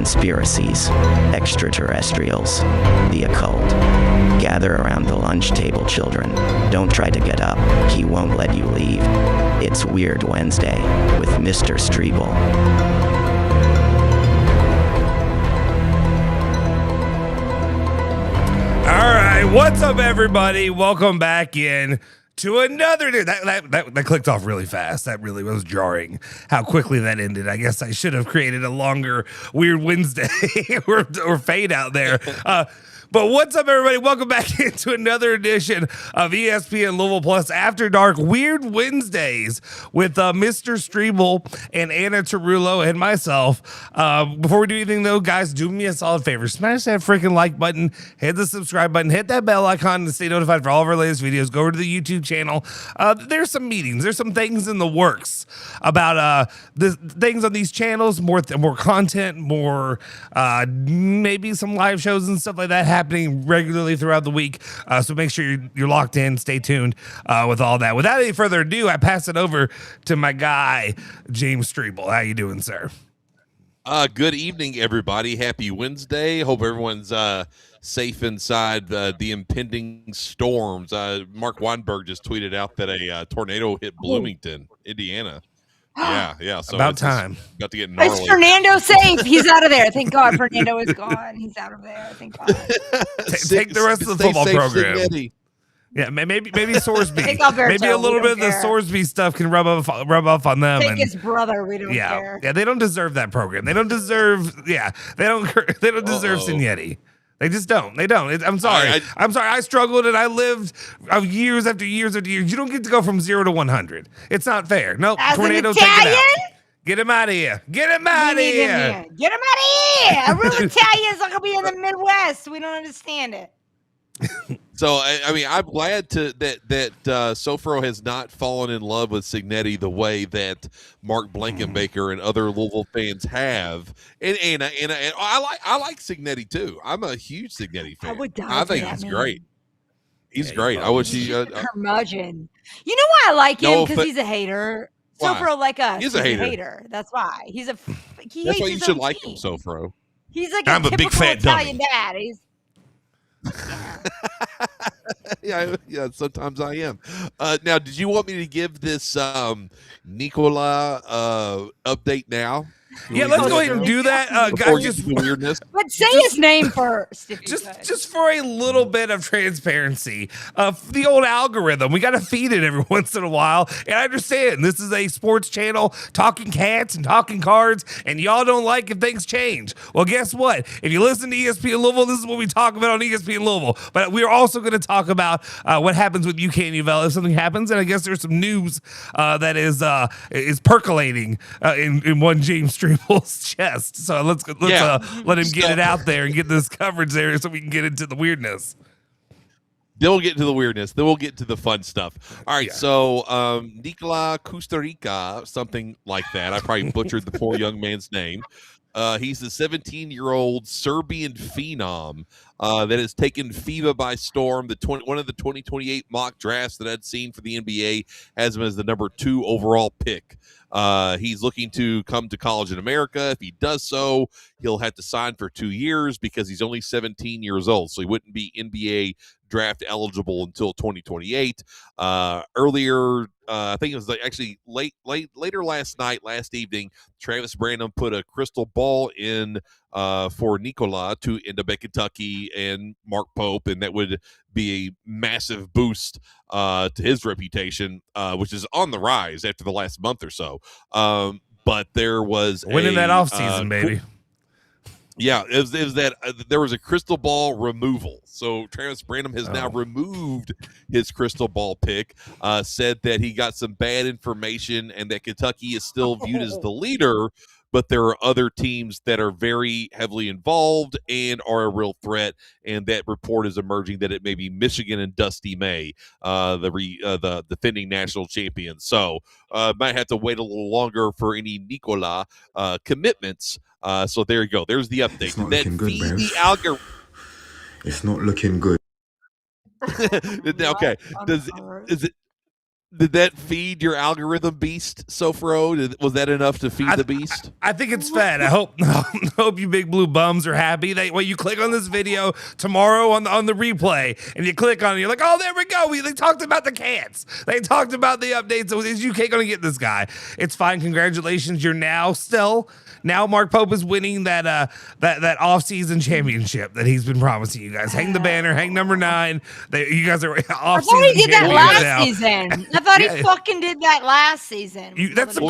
conspiracies, extraterrestrials, the occult. Gather around the lunch table, children. Don't try to get up. He won't let you leave. It's Weird Wednesday with Mr. Streble. All right, what's up, everybody? Welcome back in to another day. That clicked off really fast. That really was jarring how quickly that ended. I guess I should have created a longer Weird Wednesday or fade out there. But what's up, everybody? Welcome back into another edition of ESPN Louisville Plus After Dark Weird Wednesdays with Mr. Streble and Anna Tarullo and myself. Before we do anything, though, guys, do me a solid favor. Smash that freaking like button, hit the subscribe button, hit that bell icon to stay notified for all of our latest videos. Go over to the YouTube channel. There's some meetings. There's some things in the works about the things on these channels, more content, more maybe some live shows and stuff like that happening regularly throughout the week. So make sure you're locked in, stay tuned with all that. Without any further ado, I pass it over to my guy, James Streble. How you doing, sir? Good evening, everybody. Happy Wednesday. Hope everyone's safe inside the impending storms. Mark Weinberg just tweeted out that a tornado hit Bloomington, Indiana. Yeah. So about time. About to get gnarly. Is Fernando safe? He's out of there. Thank God Fernando is gone. He's out of there. Thank God. Take the rest of the football program. Yeah, maybe Sorsby. Maybe a little bit of the Sorsby stuff can rub off on them. Take his brother. We don't care. Yeah, they don't deserve that program. They don't deserve. Yeah, they don't deserve Signetti. They just don't. They don't. I'm sorry. I'm sorry. I struggled and I lived years after years after years. You don't get to go from 0 to 100. It's not fair. No, tornado, take it out. Get him out of here. Get him out of here. Get him out of here. A real Italian's not going to be in the Midwest. We don't understand it. So, I mean, I'm glad that Soforo has not fallen in love with Signetti the way that Mark Blankenbaker and other Louisville fans have. And I like Signetti too. I'm a huge Signetti fan. I think he's great. He's great. I wish he curmudgeon. You know why I like him? Because he's a hater. Soforo like us. He's a hater. That's why. That's why you should like him, Soforo. He's like a big fat Italian dad. Yeah, sometimes I am. Now, did you want me to give this Nikola update now? Yeah, let's go ahead and do that, guys. Just weirdness. But say his name first. Just for a little bit of transparency, the old algorithm. We got to feed it every once in a while. And I understand this is a sports channel talking cats and talking cards, and y'all don't like if things change. Well, guess what? If you listen to ESPN Louisville, this is what we talk about on ESPN Louisville. But we're also going to talk about what happens with UK and Ville if something happens. And I guess there's some news that is percolating in one James Streeble's chest. So let's let him get it out there and get this coverage there so we can get into the weirdness. Then we'll get into the weirdness. Then we'll get to the fun stuff. All right. Yeah. So Nikola Kusturica, something like that. I probably butchered the poor young man's name. He's a 17-year-old Serbian phenom that has taken FIBA by storm. One of the 2028 mock drafts that I'd seen for the NBA has him as the number 2 overall pick. He's looking to come to college in America. If he does so, he'll have to sign for 2 years because he's only 17 years old. So he wouldn't be NBA draft eligible until 2028. Earlier, I think it was actually later last evening, Travis Branham put a crystal ball in for Nikola to end up at Kentucky and Mark Pope, and that would be a massive boost to his reputation, which is on the rise after the last month or so. But there was winning that offseason, baby. Yeah, it was that there was a crystal ball removal. So Travis Branham has now removed his crystal ball pick, said that he got some bad information and that Kentucky is still viewed as the leader, but there are other teams that are very heavily involved and are a real threat. And that report is emerging that it may be Michigan and Dusty May, the defending national champions. So might have to wait a little longer for any Nikola commitments. So there you go. There's the update. It's not looking good, man. Algorithm. It's not looking good. Okay. Did that feed your algorithm beast, Soforo? Was that enough to feed the beast? I think it's fed. I hope you big blue bums are happy. When you click on this video tomorrow on the replay, and you click on it, you're like, oh, there we go. They talked about the cats. They talked about the updates. So is UK going to get this guy? It's fine. Congratulations. You're now Mark Pope is winning that off-season championship that he's been promising you guys. Hang the banner. Hang number 9. You guys are off-season. I thought he did that last season. I thought he fucking did that last season. That's the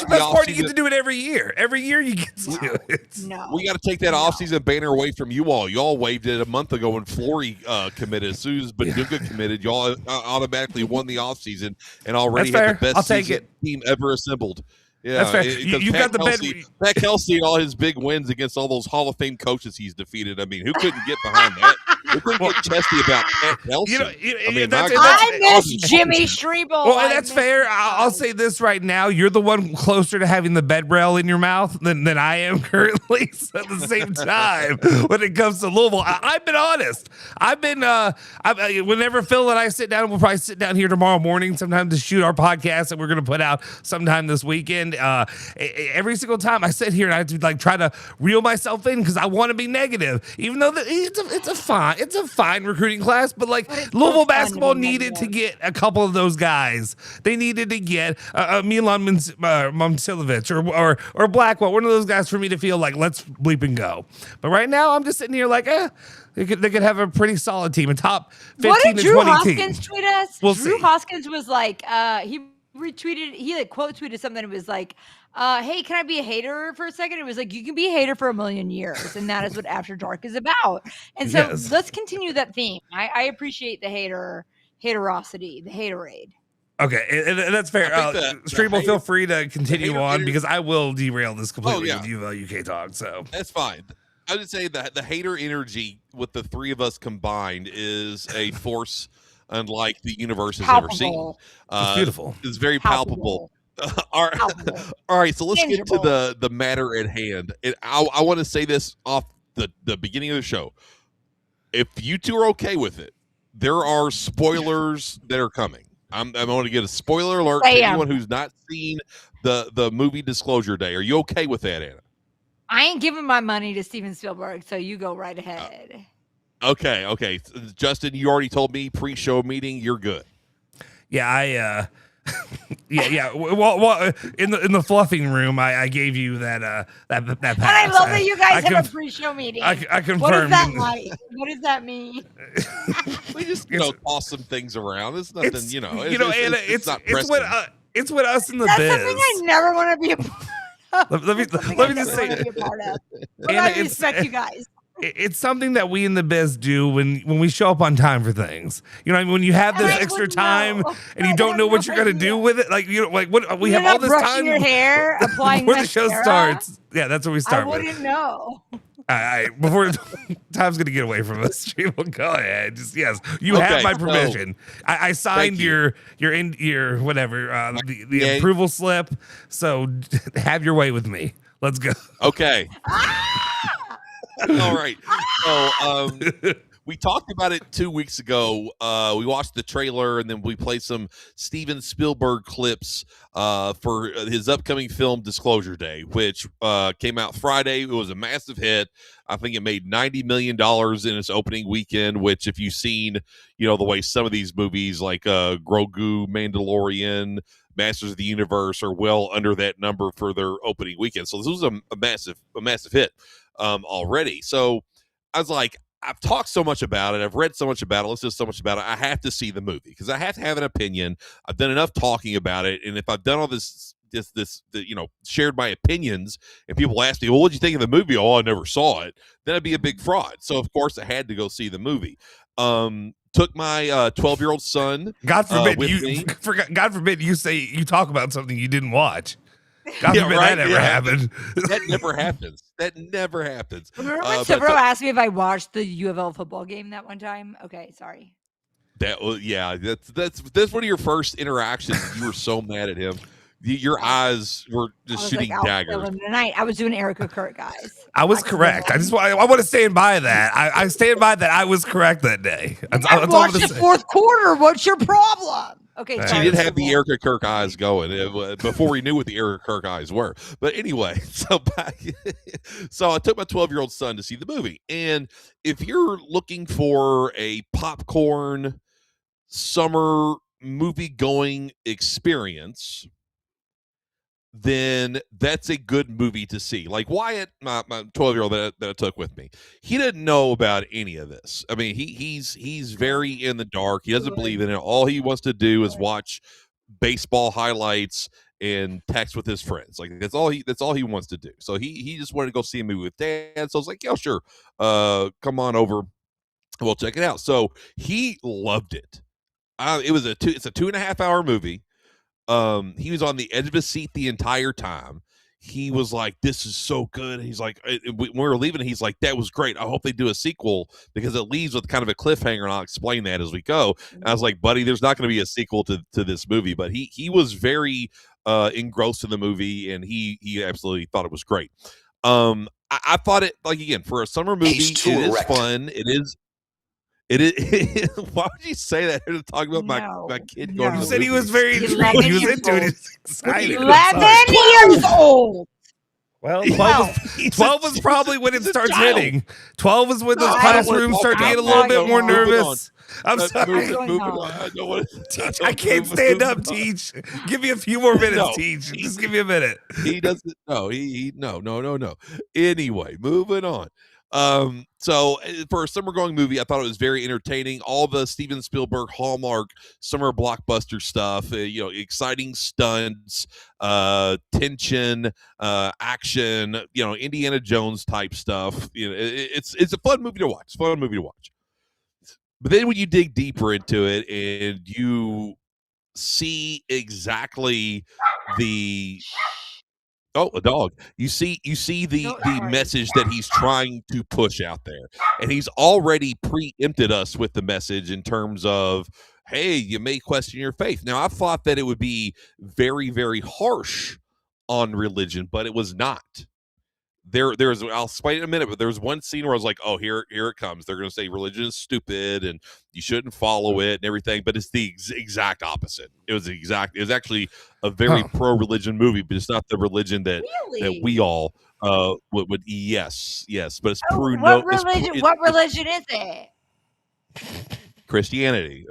best part. You get to do it every year. Every year you get to do it. No. We got to take that off-season banner away from you all. Y'all waved it a month ago when Flory committed. As soon as Baduga committed, y'all automatically won the off-season and already had the best team ever assembled. Yeah, that's fair. You got the Pat Kelsey and all his big wins against all those Hall of Fame coaches he's defeated. I mean, who couldn't get behind that? Who couldn't get chesty about Pat Kelsey? I miss Jimmy Streble. Well, and that's fair. I'll say this right now: you're the one closer to having the bed rail in your mouth than I am currently. So at the same time, when it comes to Louisville, I've been honest. Whenever Phil and I sit down, we'll probably sit down here tomorrow morning sometime to shoot our podcast that we're going to put out sometime this weekend. Every single time I sit here and I have to try to reel myself in because I want to be negative, even though it's a fine recruiting class. But Louisville basketball needed to get a couple of those guys. They needed to get Milan Momcilovic or Blackwell, one of those guys for me to feel like let's bleep and go. But right now I'm just sitting here they could have a pretty solid team, a top 15 to 20 team. What did Drew Hoskins tweet us? Drew Hoskins was he retweeted, he quote tweeted something. It was hey, can I be a hater for a second? It was you can be a hater for 1,000,000 years, and that is what After Dark is about. And so let's continue that theme. I appreciate the haterosity, the haterade. Okay, and that's fair. Streble, feel free to continue on because I will derail this completely with you UK talk. So that's fine. I would say that the hater energy with the three of us combined is a force unlike the universe has ever seen. It's beautiful. It's very palpable. All right, so let's get to the matter at hand. I want to say this off the beginning of the show. If you two are okay with it, there are spoilers that are coming. I'm going to get a spoiler alert to anyone who's not seen the movie Disclosure Day. Are you okay with that, Anna? I ain't giving my money to Steven Spielberg, so you go right ahead. Okay. Justin, you already told me pre-show meeting you're good. Yeah, Well, in the fluffing room, I gave you that pass. And I love that you guys have a pre-show meeting. I confirmed. What is that like? What does that mean? We just toss some things around. It's nothing, Anna. It's what us in the That's biz. something I never want to be a part of. Let me just say, but I respect you guys. It's something that we in the biz do when we show up on time for things. When you have this extra time and you don't know what you're gonna do with it. What we have all this brushing time. Your hair, applying before the show starts. Yeah, that's what we start with. I wouldn't know. Before time's gonna get away from us, go ahead. You have my permission. I signed your whatever the approval slip. So have your way with me. Let's go. Okay. All right. So we talked about it 2 weeks ago. We watched the trailer and then we played some Steven Spielberg clips for his upcoming film Disclosure Day, which came out Friday. It was a massive hit. I think it made $90 million in its opening weekend, which if you've seen, the way some of these movies like Grogu, Mandalorian, Masters of the Universe are well under that number for their opening weekend. So this was a massive hit already. So I was like, I've talked so much about it. I've read so much about it. Listened to so much about it. I have to see the movie because I have to have an opinion. I've done enough talking about it. And if I've done all this, shared my opinions and people ask me, well, what'd you think of the movie? Oh, I never saw it. Then I'd be a big fraud. So of course I had to go see the movie. Took my 12-year-old son. God forbid you say you talk about something you didn't watch. God forbid that ever happened. That never happens. Remember when Soforo asked me if I watched the U of L football game that one time? Okay, sorry. That's one of your first interactions. You were so mad at him. Your eyes were just shooting daggers. Tonight, I was doing Erica Kurt, guys. I was correct. I want to stand by that. I stand by that. I was correct that day. I watched the fourth quarter. What's your problem? Okay, She She did have the Erica Kirk eyes going before we knew what the Erica Kirk eyes were. But anyway, so I took my 12-year-old son to see the movie. And if you're looking for a popcorn summer movie-going experience, then that's a good movie to see. Like Wyatt, my 12-year-old that I took with me, he didn't know about any of this. I mean, he's very in the dark. He doesn't believe in it. All he wants to do is watch baseball highlights and text with his friends. Like that's all he wants to do. So he just wanted to go see a movie with Dad. So I was like, yeah, sure. Come on over. We'll check it out. So he loved it. It's a 2.5 hour movie. He was on the edge of his seat the entire time. He was like, this is so good. And he's like, when we were leaving, he's like, that was great. I hope they do a sequel because it leaves with kind of a cliffhanger, and I'll explain that as we go. And I was like, buddy, there's not going to be a sequel to this movie. But he was very engrossed in the movie, and he absolutely thought it was great. I thought it, like, again, for a summer movie, it is fun. It is. Why would you say that to talk about my kid going to the You said he was movies? very intrigued. He was into it. He's excited. 11 years old. Well, 12 is probably when it starts hitting. 12 is when those classrooms start to get a little bit more nervous. I'm sorry. Moving on. I don't want to Teach, I can't stand up, Teach. Give me a few more minutes, Teach. Just give me a minute. He doesn't. No, no. Anyway, moving on. So for a summer going movie, I thought it was very entertaining. All the Steven Spielberg Hallmark summer blockbuster stuff, exciting stunts, tension, action, Indiana Jones type stuff. It's a fun movie to watch. But then when you dig deeper into it and you see exactly the a dog. You see the message that he's trying to push out there. And he's already preempted us with the message in terms of, hey, you may question your faith. Now, I thought that it would be very, very harsh on religion, but it was not. There's I'll explain it in a minute, but there's one scene where I was like, oh, here it comes. They're going to say religion is stupid and you shouldn't follow it and everything, but it's the exact opposite. It was actually a very pro-religion movie, but it's not the religion that we all would yes, but it's what religion is it? Christianity.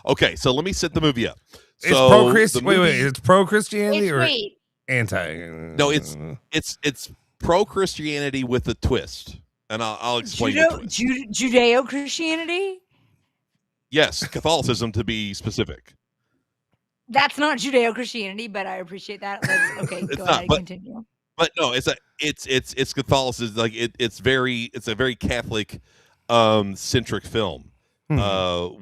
Okay, so let me set the movie up. It's pro-Christianity. It's pro-Christianity or anti? No, it's pro-Christianity with a twist, and I'll explain the twist. Judeo-Christianity? Yes, Catholicism to be specific. That's not Judeo-Christianity, but I appreciate that. Okay, go ahead, continue. But no, it's Catholicism. Like it's a very Catholic centric film.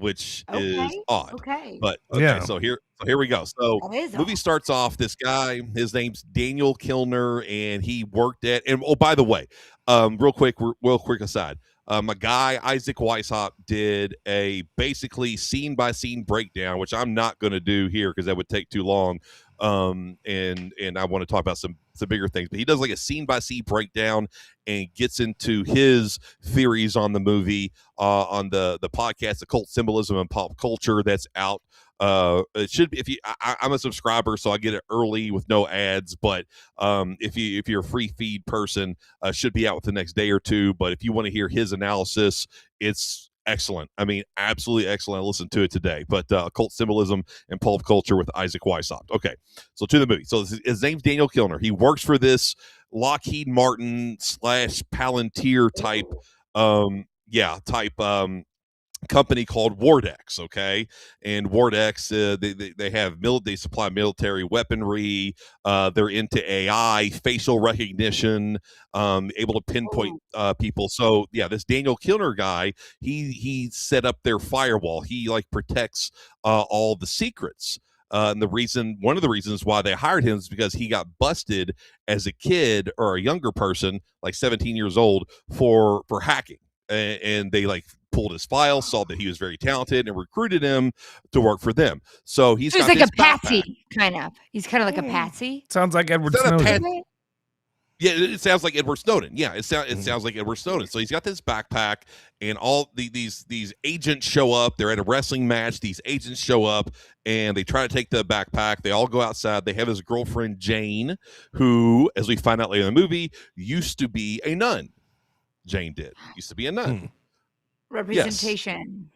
Which is odd. Okay. But so here we go. So movie starts off, this guy, his name's Daniel Kilner, and he worked at, and by the way, real quick aside, my guy Isaac Weishaupt did a basically scene by scene breakdown, which I'm not going to do here because that would take too long. And I want to talk about some bigger things, but he does like a scene by scene breakdown and gets into his theories on the movie on the podcast, Occult Symbolism and Pop Culture, that's out. It should be, I'm a subscriber, so I get it early with no ads, but if you're a free feed person, should be out with the next day or two. But if you want to hear his analysis, it's excellent. I mean, absolutely excellent. I listened to it today. But Occult Symbolism and Pulp Culture with Isaac Weishaupt. Okay, so to the movie. So his name's Daniel Kilner. He works for this Lockheed Martin / Palantir type company called Wardex. Okay, and Wardex they supply military weaponry. They're into AI, facial recognition, able to pinpoint people. So yeah, this Daniel Kilner guy, he set up their firewall. He protects all the secrets. And one of the reasons why they hired him is because he got busted as a kid or a younger person, like 17 years old, for hacking, and they pulled his file, saw that he was very talented, and recruited him to work for them. So he's like a patsy, kind of. He's kind of like a patsy. Sounds like Edward Snowden. Yeah, it sounds like Edward Snowden. Yeah, it sounds like Edward Snowden. So he's got this backpack, and all these agents show up. They're at a wrestling match. These agents show up, and they try to take the backpack. They all go outside. They have his girlfriend Jane, who, as we find out later in the movie, used to be a nun. Jane used to be a nun. Representation.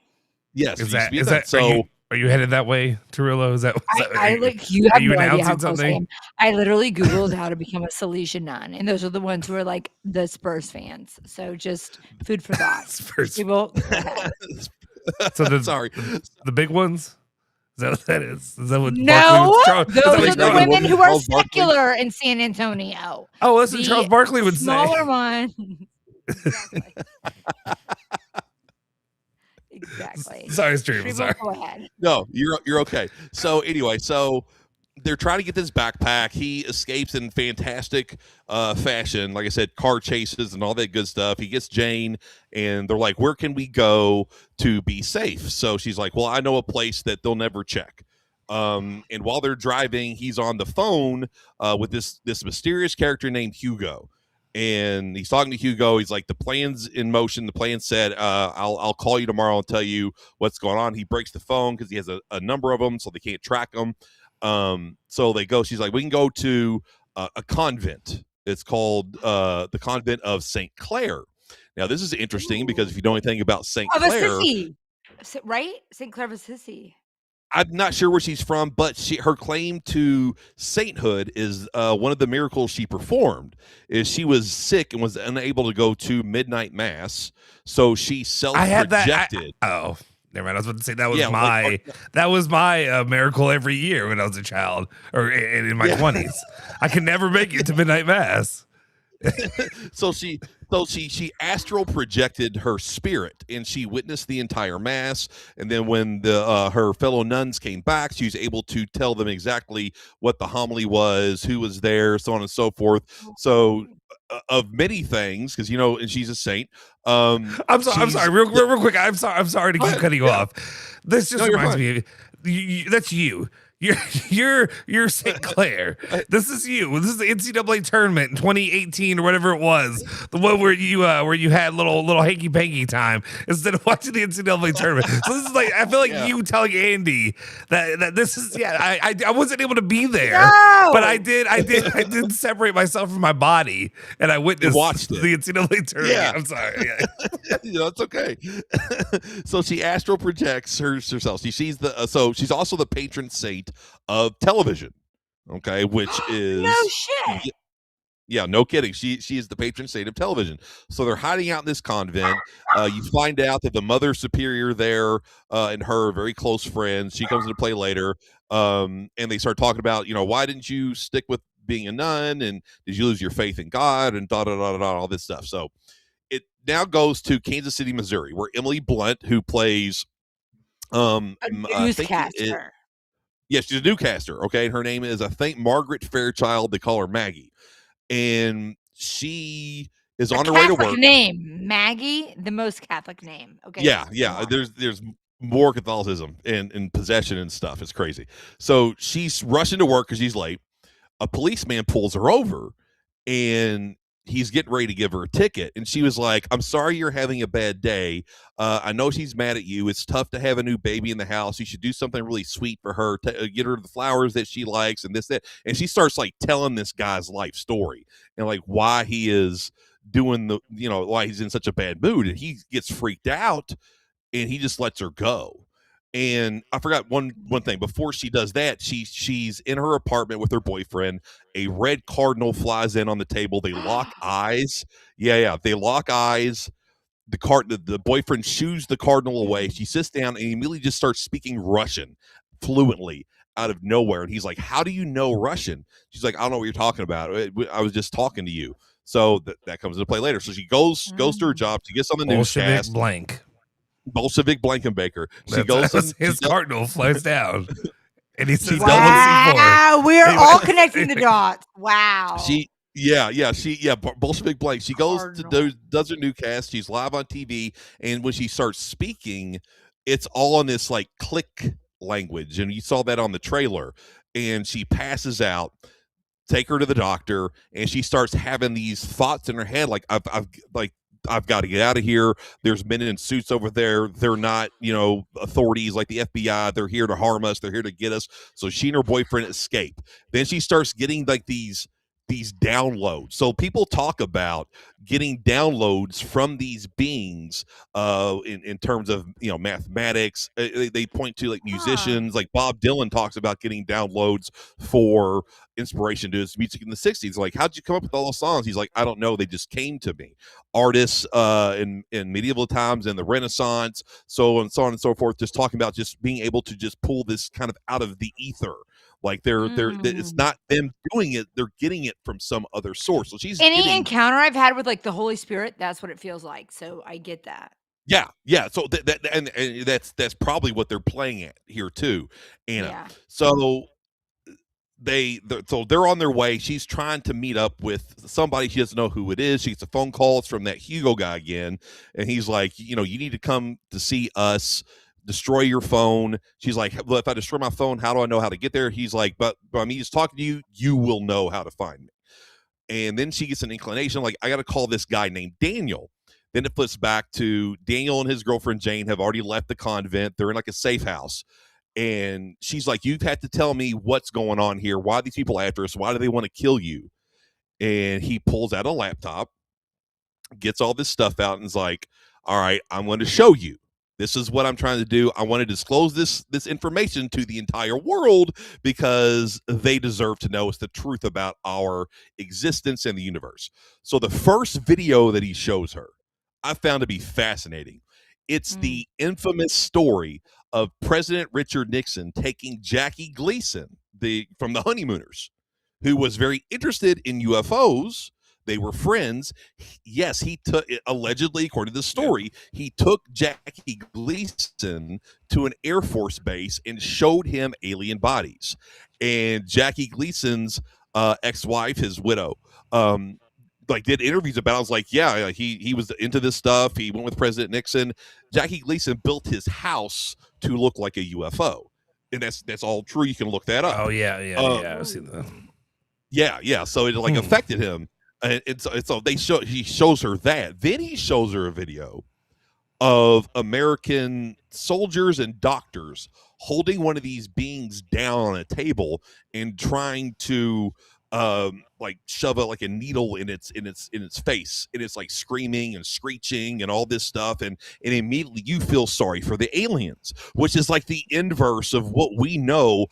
Yes. Is used to be is a nun. that So. Are you headed that way, Tarullo? Is that I like you have no idea how close I something? am. I literally Googled how to become a Salesian nun, and those are the ones who are like the Spurs fans. So just food for thought. Spurs. People, so the big ones? Is that what that is? Is that what no, Barkley those are the women who are secular in San Antonio. Oh, that's what Charles Barkley would say. Smaller one. Exactly. Sorry, Streble. Sorry. Go ahead. No, you're okay. So anyway, they're trying to get this backpack. He escapes in fantastic fashion. Like I said, car chases and all that good stuff. He gets Jane, and they're like, where can we go to be safe? So she's like, well, I know a place that they'll never check. And while they're driving, he's on the phone with this mysterious character named Hugo. And he's talking to Hugo. He's like, the plan's in motion. The plan said, I'll call you tomorrow and tell you what's going on. He breaks the phone because he has a number of them, so they can't track them. So they go. She's like, we can go to a convent. It's called the Convent of St. Clair. Now, this is interesting because if you know anything about St. Clair, right? St. Clair of Assisi. I'm not sure where she's from, but her claim to sainthood is one of the miracles she performed is she was sick and was unable to go to midnight mass, so she self-projected. Oh, never mind. I was about to say that was my miracle every year when I was a child or in my 20s. I could never make it to midnight mass. So she astral projected her spirit, and she witnessed the entire mass. And then when her fellow nuns came back, she was able to tell them exactly what the homily was, who was there, so on and so forth. So of many things, because and she's a saint. I'm sorry, real quick. I'm sorry to keep cutting you off. This just reminds me of that's you. You're St. Clair. This is you. This is the NCAA tournament in 2018 or whatever it was. The one where you had little hanky panky time instead of watching the NCAA tournament. So this is like I feel like you telling Andy that this is I wasn't able to be there, but I did separate myself from my body and I watched the NCAA tournament. Yeah. I'm sorry. Yeah. It's okay. So she astral projects herself. She sees so she's also the patron saint of television, okay, which is no shit. Yeah, no kidding. She is the patron saint of television. So they're hiding out in this convent. You find out that the mother superior there and her are very close friends. She comes into play later, and they start talking about, why didn't you stick with being a nun, and did you lose your faith in God, and all this stuff. So it now goes to Kansas City, Missouri, where Emily Blunt, who plays a newscaster. Yes, she's a newscaster, okay? And her name is, I think, Margaret Fairchild. They call her Maggie. And she is on her way to work. Name, Maggie, the most Catholic name. Okay. Yeah. There's more Catholicism and possession and stuff. It's crazy. So she's rushing to work because she's late. A policeman pulls her over, and he's getting ready to give her a ticket. And she was like, I'm sorry you're having a bad day. I know she's mad at you. It's tough to have a new baby in the house. You should do something really sweet for her. Get her the flowers that she likes and this, that. And she starts like telling this guy's life story and like why he is doing why he's in such a bad mood. And he gets freaked out and he just lets her go. And I forgot one thing. Before she does that, she's in her apartment with her boyfriend. A red cardinal flies in on the table. They lock eyes. Yeah. They lock eyes. The boyfriend shoos the cardinal away. She sits down and immediately just starts speaking Russian fluently out of nowhere. And he's like, how do you know Russian? She's like, I don't know what you're talking about. I was just talking to you. So that comes into play later. So she goes to her job. She gets on the newscast. Bolshevik Blankenbaker. His cardinal flies down. And he says, wow, we're all connecting the dots. Wow. Bolshevik Blank. She goes does her newscast. She's live on TV. And when she starts speaking, it's all in this like click language. And you saw that on the trailer. And she passes out. take her to the doctor, and she starts having these thoughts in her head, like I've got to get out of here. There's men in suits over there. They're not, authorities like the FBI. They're here to harm us. They're here to get us. So she and her boyfriend escape. Then she starts getting like these downloads. So people talk about getting downloads from these beings in terms of mathematics. They point to like musicians, like Bob Dylan talks about getting downloads for inspiration to his music in the 60s. Like, how'd you come up with all those songs? He's like, I don't know, they just came to me. Artists in medieval times and the Renaissance, so on and so forth, just talking about just being able to just pull this kind of out of the ether. Like it's not them doing it; they're getting it from some other source. So she's encounter I've had with like the Holy Spirit. That's what it feels like. So I get that. Yeah. So and that's probably what they're playing at here too, Anna. Yeah. So they're on their way. She's trying to meet up with somebody. She doesn't know who it is. She gets a phone call. It's from that Hugo guy again, and he's like, you need to come to see us. Destroy your phone. She's like, well, if I destroy my phone, how do I know how to get there? He's like, but I mean, just talking to you, you will know how to find me. And then she gets an inclination, like, I got to call this guy named Daniel. Then it flips back to Daniel and his girlfriend Jane have already left the convent. They're in like a safe house. And she's like, you've had to tell me what's going on here. Why are these people after us? Why do they want to kill you? And he pulls out a laptop, gets all this stuff out, and is like, all right, I'm going to show you. This is what I'm trying to do. I want to disclose this information to the entire world because they deserve to know it's the truth about our existence in the universe. So the first video that he shows her, I found to be fascinating. It's the infamous story of President Richard Nixon taking Jackie Gleason, from the Honeymooners, who was very interested in UFOs. They were friends. Yes, he took, allegedly, according to the story, he took Jackie Gleason to an Air Force base and showed him alien bodies. And Jackie Gleason's ex-wife, his widow, did interviews about it. I was like, yeah, he was into this stuff. He went with President Nixon. Jackie Gleason built his house to look like a UFO. And that's all true. You can look that up. Oh, yeah. I've seen that. Yeah. So it affected him. And so he shows her that. Then he shows her a video of American soldiers and doctors holding one of these beings down on a table and trying to shove a needle in its face, and it's like screaming and screeching and all this stuff, and immediately you feel sorry for the aliens, which is like the inverse of what we know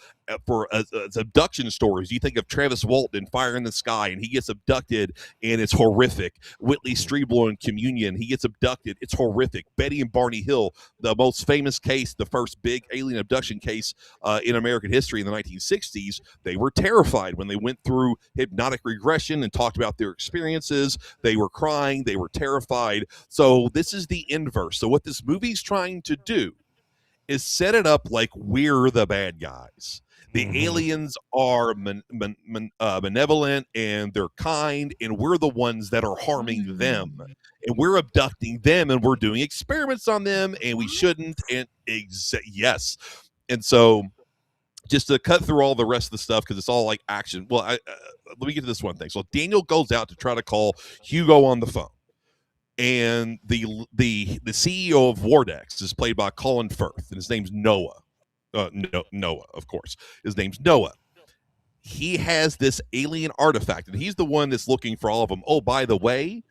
for as abduction stories. You think of Travis Walton, Fire in the Sky, and he gets abducted and it's horrific. Whitley Streble in Communion, he gets abducted, it's horrific. Betty and Barney Hill, the most famous case, the first big alien abduction case in American history in the 1960s, they were terrified when they went through hypnotic regression and talked about their experiences. They were crying, they were terrified. So this is the inverse. So what this movie's trying to do is set it up like we're the bad guys. The aliens are benevolent and they're kind, and we're the ones that are harming them, and we're abducting them, and we're doing experiments on them, and we shouldn't. And yes, and so just to cut through all the rest of the stuff because it's all like action. Well, let me get to this one thing. So Daniel goes out to try to call Hugo on the phone, and the CEO of Vortex is played by Colin Firth, and his name's Noah. Noah, of course. His name's Noah. He has this alien artifact, and he's the one that's looking for all of them. Oh, by the way,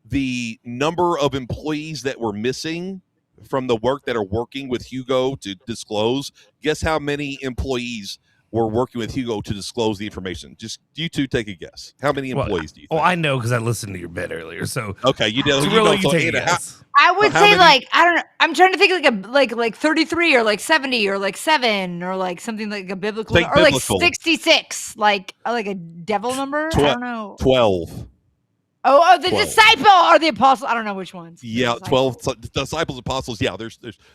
the number of employees that were missing from the work that are working with Hugo to disclose, guess how many employees were working with Hugo to disclose the information? Just you two take a guess. How many employees do you think? Oh, I know because I listened to your bit earlier. So okay, you know. I would say many? I don't know. I'm trying to think like 33 or like 70 or like 7 or like something like a biblical or like 66, like a devil number. I don't know. 12. Oh, the 12. Disciple or the apostle. I don't know which ones. Yeah, 12 disciples, apostles. Yeah,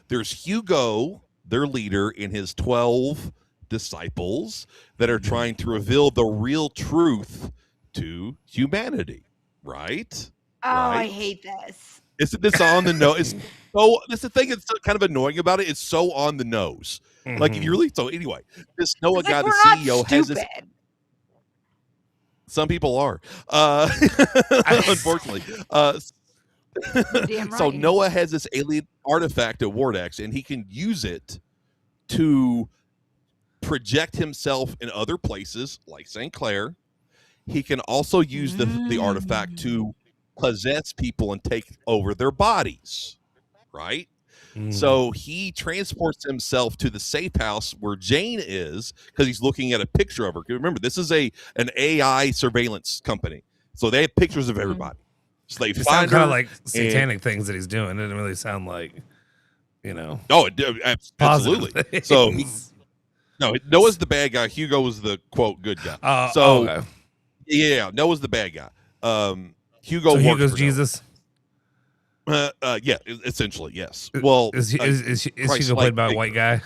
there's Hugo, their leader, and his 12 disciples that are trying to reveal the real truth to humanity, right? Oh, right? I hate this. Isn't this on the nose? That's the thing that's kind of annoying about it. It's so on the nose. Like, if you really, so anyway, this Noah guy, the CEO, has this. Some people are, unfortunately. Damn right. So Noah has this alien artifact at Wardex, and he can use it to project himself in other places, like St. Clair. He can also use the artifact to possess people and take over their bodies, right? So he transports himself to the safe house where Jane is because he's looking at a picture of her. Remember, this is an AI surveillance company, so they have pictures of everybody. So they find kind of like satanic things that he's doing. It didn't really sound like, Oh, absolutely. So Noah's the bad guy. Hugo was the quote good guy. Okay. Yeah, Noah's the bad guy. Hugo's Jesus. Yeah, essentially, yes. Well, is Hugo played by a white guy?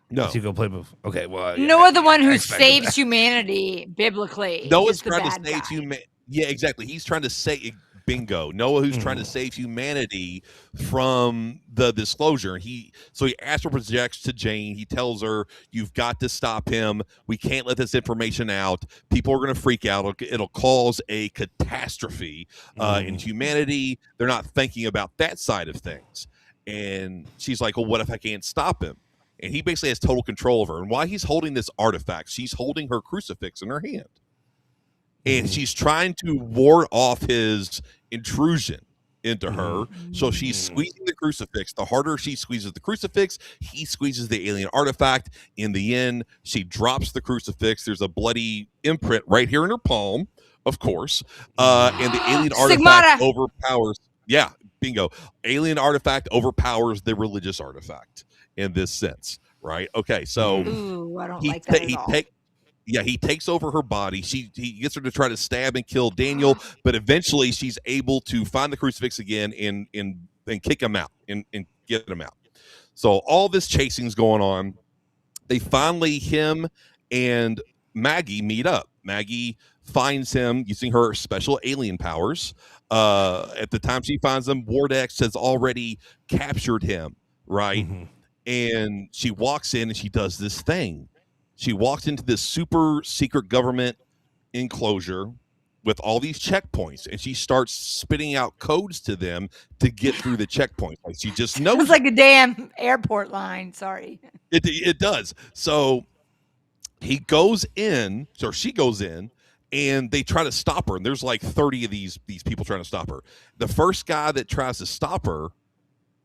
No. Is Hugo played by? Okay, well, Noah, the one who saves humanity biblically. Noah's trying to save humanity. Yeah, exactly. He's trying to save. Bingo. Noah, who's trying to save humanity from the disclosure. He astral projects to Jane. He tells her, "You've got to stop him. We can't let this information out. People are going to freak out. It'll cause a catastrophe in humanity. They're not thinking about that side of things." And she's like, "Well, what if I can't stop him?" And he basically has total control over her. And while he's holding this artifact, she's holding her crucifix in her hand. And she's trying to ward off his intrusion into her. So she's squeezing the crucifix. The harder she squeezes the crucifix, he squeezes the alien artifact. In the end, she drops the crucifix. There's a bloody imprint right here in her palm, of course. And the alien artifact overpowers. Yeah, bingo. Alien artifact overpowers the religious artifact in this sense, right? Okay, so I don't like that at all. He takes over her body. He gets her to try to stab and kill Daniel, but eventually she's able to find the crucifix again and kick him out and get him out. So all this chasing's going on. They finally, him and Maggie meet up. Maggie finds him using her special alien powers. At the time she finds him, Wardex has already captured him, right? And she walks in and she does this thing. She walks into this super secret government enclosure with all these checkpoints, and she starts spitting out codes to them to get through the checkpoints. Like she just knows. It's like a damn airport line. Sorry. It does. So he goes in, or she goes in, and they try to stop her. And there's like 30 of these people trying to stop her. The first guy that tries to stop her,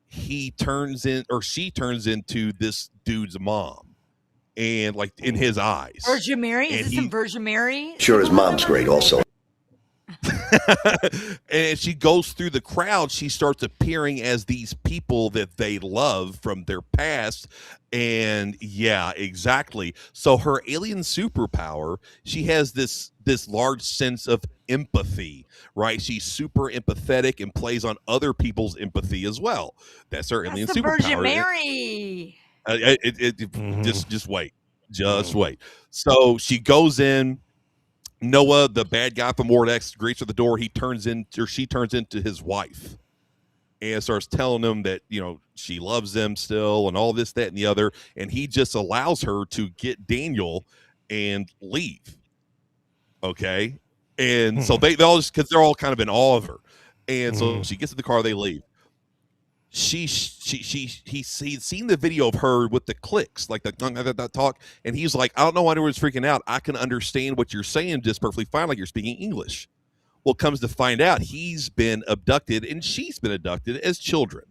she turns into this dude's mom. And like in his eyes, Virgin Mary. Is this some Virgin Mary? Sure, his mom's great also. And she goes through the crowd. She starts appearing as these people that they love from their past. And yeah, exactly. So her alien superpower, she has this large sense of empathy, right? She's super empathetic and plays on other people's empathy as well. That's her alien superpower. Virgin Mary. Just wait. So she goes in. Noah, the bad guy from Wardex, greets her at the door. She turns into his wife and starts telling him that, she loves him still and all this, that, and the other. And he just allows her to get Daniel and leave. Okay. And so they all just, because they're all kind of in awe of her. And so she gets in the car, they leave. He's seen the video of her with the clicks, like that talk, and he's like, I don't know why everyone's freaking out. I can understand what you're saying just perfectly fine, like you're speaking English. Well, comes to find out, he's been abducted and she's been abducted as children.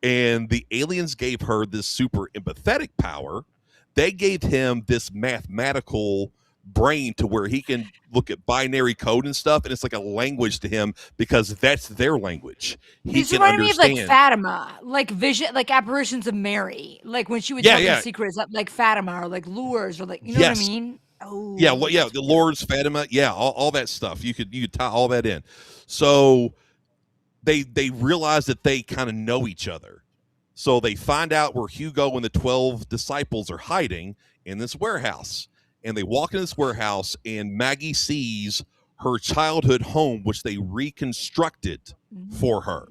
And the aliens gave her this super empathetic power. They gave him this mathematical brain to where he can look at binary code and stuff, and it's like a language to him because that's their language. He's reminding me of like Fatima, like vision, like apparitions of Mary, like when she would tell the secrets, like Fatima or like lures or like what I mean. Oh yeah, well, the Lord's Fatima, all that stuff. You could tie all that in. So they realize that they kind of know each other. So they find out where Hugo and the 12 disciples are hiding in this warehouse. And they walk in this warehouse, and Maggie sees her childhood home, which they reconstructed for her.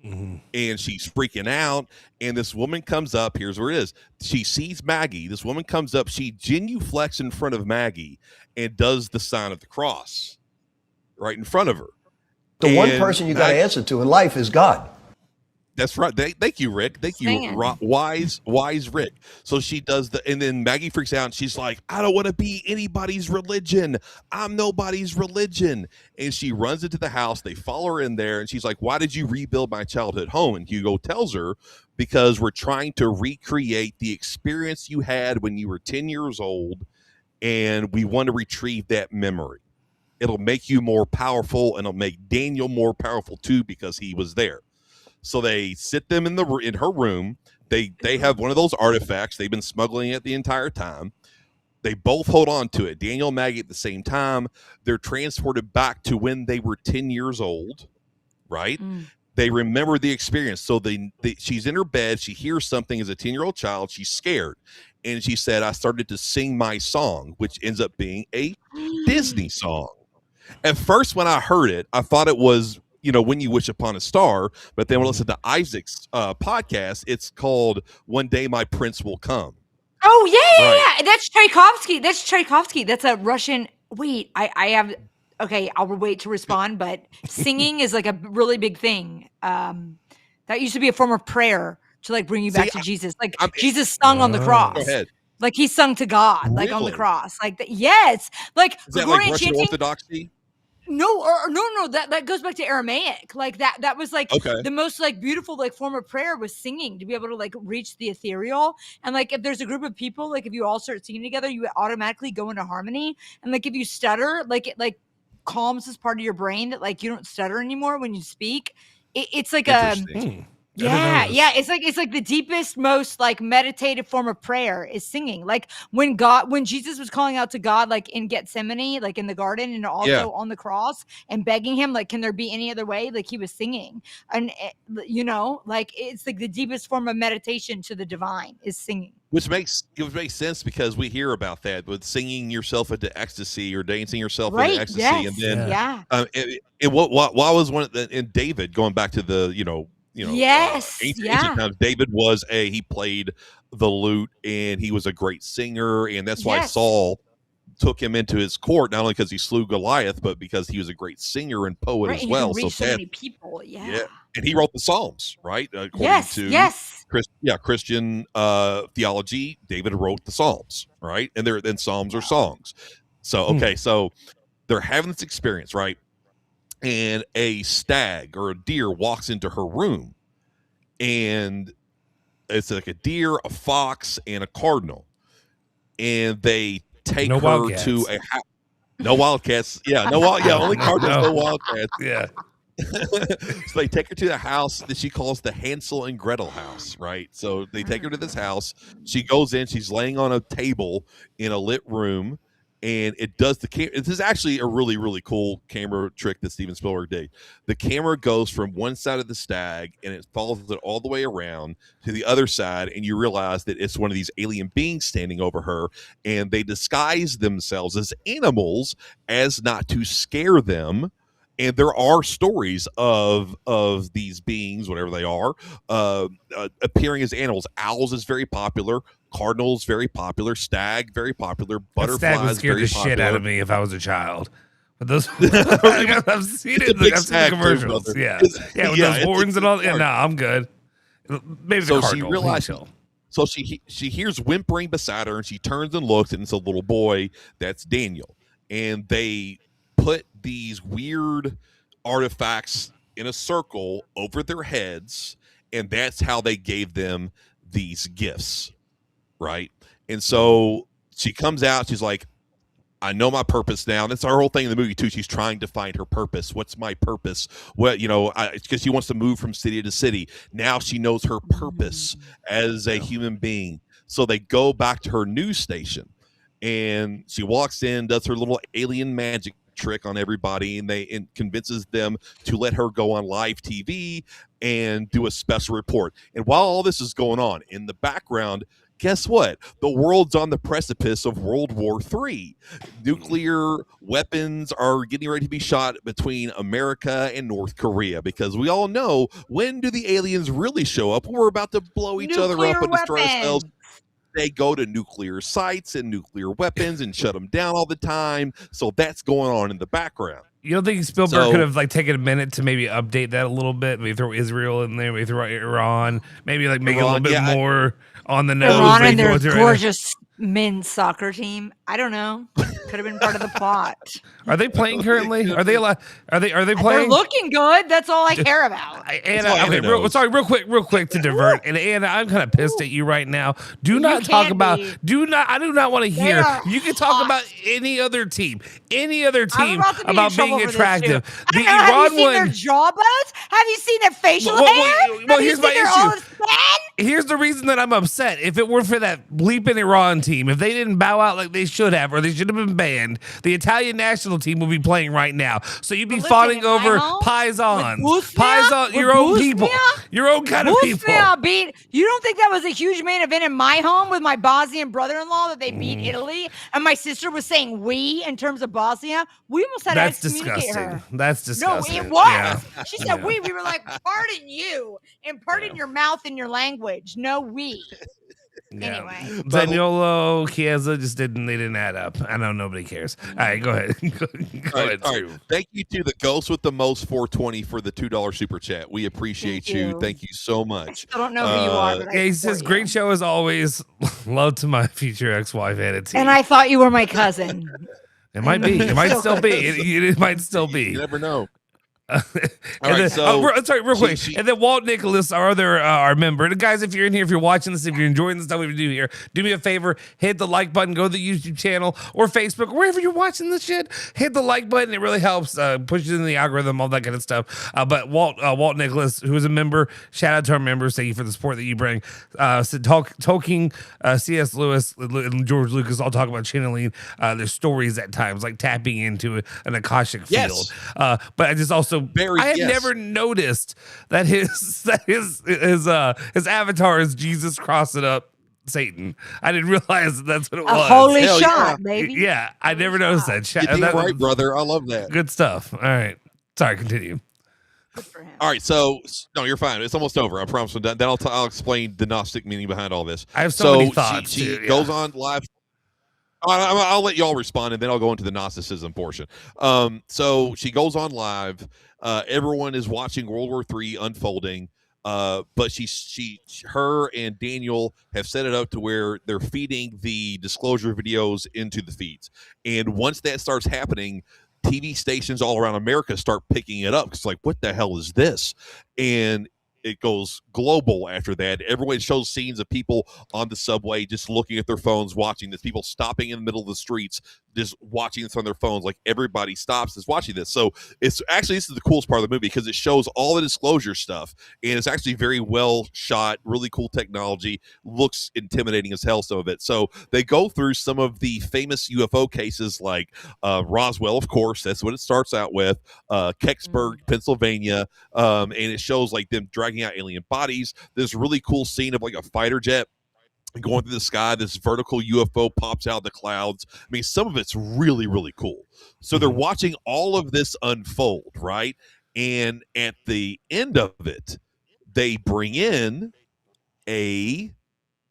And she's freaking out. And this woman comes up. Here's where it is. She sees Maggie. This woman comes up. She genuflects in front of Maggie and does the sign of the cross right in front of her. The one person you got to answer to in life is God. That's right. Thank you, Rick. Thank you, wise Rick. So she does and then Maggie freaks out and she's like, I don't want to be anybody's religion. I'm nobody's religion. And she runs into the house. They follow her in there and she's like, why did you rebuild my childhood home? And Hugo tells her, because we're trying to recreate the experience you had when you were 10 years old, and we want to retrieve that memory. It'll make you more powerful, and it'll make Daniel more powerful too because he was there. So they sit them in her room. They have one of those artifacts. They've been smuggling it the entire time. They both hold on to it. Daniel and Maggie at the same time. They're transported back to when they were 10 years old, right? They remember the experience. So she's in her bed. She hears something as a 10-year-old child. She's scared. And she said, I started to sing my song, which ends up being a Disney song. At first, when I heard it, I thought it was, When You Wish Upon a Star. But then when I listened to Isaac's podcast, it's called One Day My Prince Will Come. Oh, yeah. That's Tchaikovsky. That's a Russian. Wait, I have. Okay, I'll wait to respond. But singing is like a really big thing. That used to be a form of prayer to like bring you back to Jesus. Like Jesus sung on the cross. Go ahead. Like he sung to God, like on the cross. Like yes. Like is that like Russian Orthodoxy? No, no. That goes back to Aramaic. Like that was like the most like beautiful like form of prayer was singing, to be able to like reach the ethereal. And like if there's a group of people, like if you all start singing together, you automatically go into harmony. And like if you stutter, like it like calms this part of your brain that like you don't stutter anymore when you speak. It's like Yeah. It's like the deepest, most like meditative form of prayer is singing. Like when Jesus was calling out to God, like in Gethsemane, like in the garden, and also on the cross, and begging him, like, can there be any other way? Like he was singing, and like it's like the deepest form of meditation to the divine is singing. Which makes sense because we hear about that with singing yourself into ecstasy or dancing yourself into ecstasy, and then and what was one of and David, going back to the ancient times, David he played the lute and he was a great singer, and that's why Saul took him into his court, not only because he slew Goliath, but because he was a great singer and poet as well. So many people, and he wrote the Psalms, right? According to Christian theology, David wrote the Psalms, right? And Psalms are songs. So so they're having this experience, right? And a stag or a deer walks into her room, and it's like a deer, a fox, and a cardinal, and they take her to a house. No wildcats. Only cardinals, no wildcats. Yeah. So they take her to the house that she calls the Hansel and Gretel house, right? So they take her to this house. She goes in. She's laying on a table in a lit room. And it does this is actually a really, really cool camera trick that Steven Spielberg did. The camera goes from one side of the stag and it follows it all the way around to the other side. And you realize that it's one of these alien beings standing over her. And they disguise themselves as animals as not to scare them. And there are stories of these beings, whatever they are, appearing as animals. Owls is very popular. Cardinals very popular. Stag very popular. Butterflies stag would scare the shit out of me if I was a child. But those I've seen it. I've seen the commercials. With those horns and all. Yeah, no, I'm good. Maybe the cardinal. She realized. So she hears whimpering beside her, and she turns and looks, and it's a little boy. That's Daniel, and they put these weird artifacts in a circle over their heads, and that's how they gave them these gifts, right? And so she comes out, she's like, I know my purpose now. That's our whole thing in the movie too. She's trying to find her purpose. What's my purpose? Well, because she wants to move from city to city. Now she knows her purpose as a human being. So they go back to her news station, and she walks in, does her little alien magic trick on everybody, and convinces them to let her go on live TV and do a special report. And while all this is going on in the background, guess what? The world's on the precipice of World War III. Nuclear weapons are getting ready to be shot between America and North Korea, because we all know, when do the aliens really show up? We're about to blow each other up and destroy ourselves. They go to nuclear sites and nuclear weapons and shut them down all the time. So that's going on in the background. You don't think Spielberg could have taken a minute to maybe update that a little bit? Maybe throw Israel in there, maybe throw Iran, maybe make it a little bit more on the nose. Iran and their gorgeous men's soccer team. I don't know. Could have been part of the plot. Are they playing currently? Are they allowed? Are they playing? They're looking good. That's all I care about. Anna, okay, real quick to divert. And Anna, I'm kind of pissed at you right now. Do not talk about. I do not want to hear. You can talk about any other team about being attractive. The Iran have you seen their jaw bones? Have you seen their facial hair? Well, here's my issue. Here's the reason that I'm upset. If it were for that bleeping Iran team, if they didn't bow out like they should have, or they should have been banned, the Italian national team would be playing right now. So you'd be fawning over Paisans, your own people, your own kind of people. You don't think that was a huge main event in my home with my Bosnian brother-in-law that they beat Italy, and my sister was saying "we" in terms of Bosnia? We almost had to excommunicate her. That's disgusting. No, it was. Yeah. She said "we." We were like, "Pardon you," and pardon your mouth and your language. No, we. Yeah. Anyway, Zaniolo, Chiesa they didn't add up. I know nobody cares. All right, go ahead. Go ahead. All right. Thank you to the Ghost with the Most 420 for the $2 super chat. We appreciate you. Thank you so much. I don't know who you are. But he says, "Great show as always. Love to my future ex-wife Anna T." And I thought you were my cousin. It might be. It might still be. It might still be. You never know. Real quick. And then Walt Nicholas, our member. And guys, if you're in here, if you're watching this, if you're enjoying the stuff we do here, do me a favor, hit the like button, go to the YouTube channel or Facebook, wherever you're watching this shit. Hit the like button. It really helps push it in the algorithm, all that kind of stuff. But Walt Nicholas, who is a member, shout out to our members. Thank you for the support that you bring. Talking C.S. Lewis and George Lucas all talk about channeling their stories at times, like tapping into an Akashic field. But I just also never noticed that his avatar is Jesus crossing up Satan. I didn't realize that's what it was. Holy shot, baby. Yeah, I never noticed that. You did right, brother. I love that. Good stuff. All right. Sorry, continue. All right, so no, you're fine. It's almost over. I promise. Then I'll explain the Gnostic meaning behind all this. I have so many thoughts. She goes on live. I'll let y'all respond, and then I'll go into the Gnosticism portion. So she goes on live. Everyone is watching World War III unfolding, but her and Daniel have set it up to where they're feeding the disclosure videos into the feeds. And once that starts happening, TV stations all around America start picking it up. It's like, what the hell is this? And it goes global after that. Everyone shows scenes of people on the subway just looking at their phones, watching this. People stopping in the middle of the streets, just watching this on their phones. Like, everybody stops is watching this. So it's actually, this is the coolest part of the movie, because it shows all the disclosure stuff, and it's actually very well shot, really cool technology, looks intimidating as hell, some of it. So they go through some of the famous UFO cases, like Roswell, of course, that's what it starts out with, Kecksburg, Pennsylvania, and it shows like them dragging out alien bodies. There's a really cool scene of like a fighter jet going through the sky. This vertical UFO pops out of the clouds. I mean, some of it's really, really cool. So they're watching all of this unfold, right? And at the end of it, they bring in a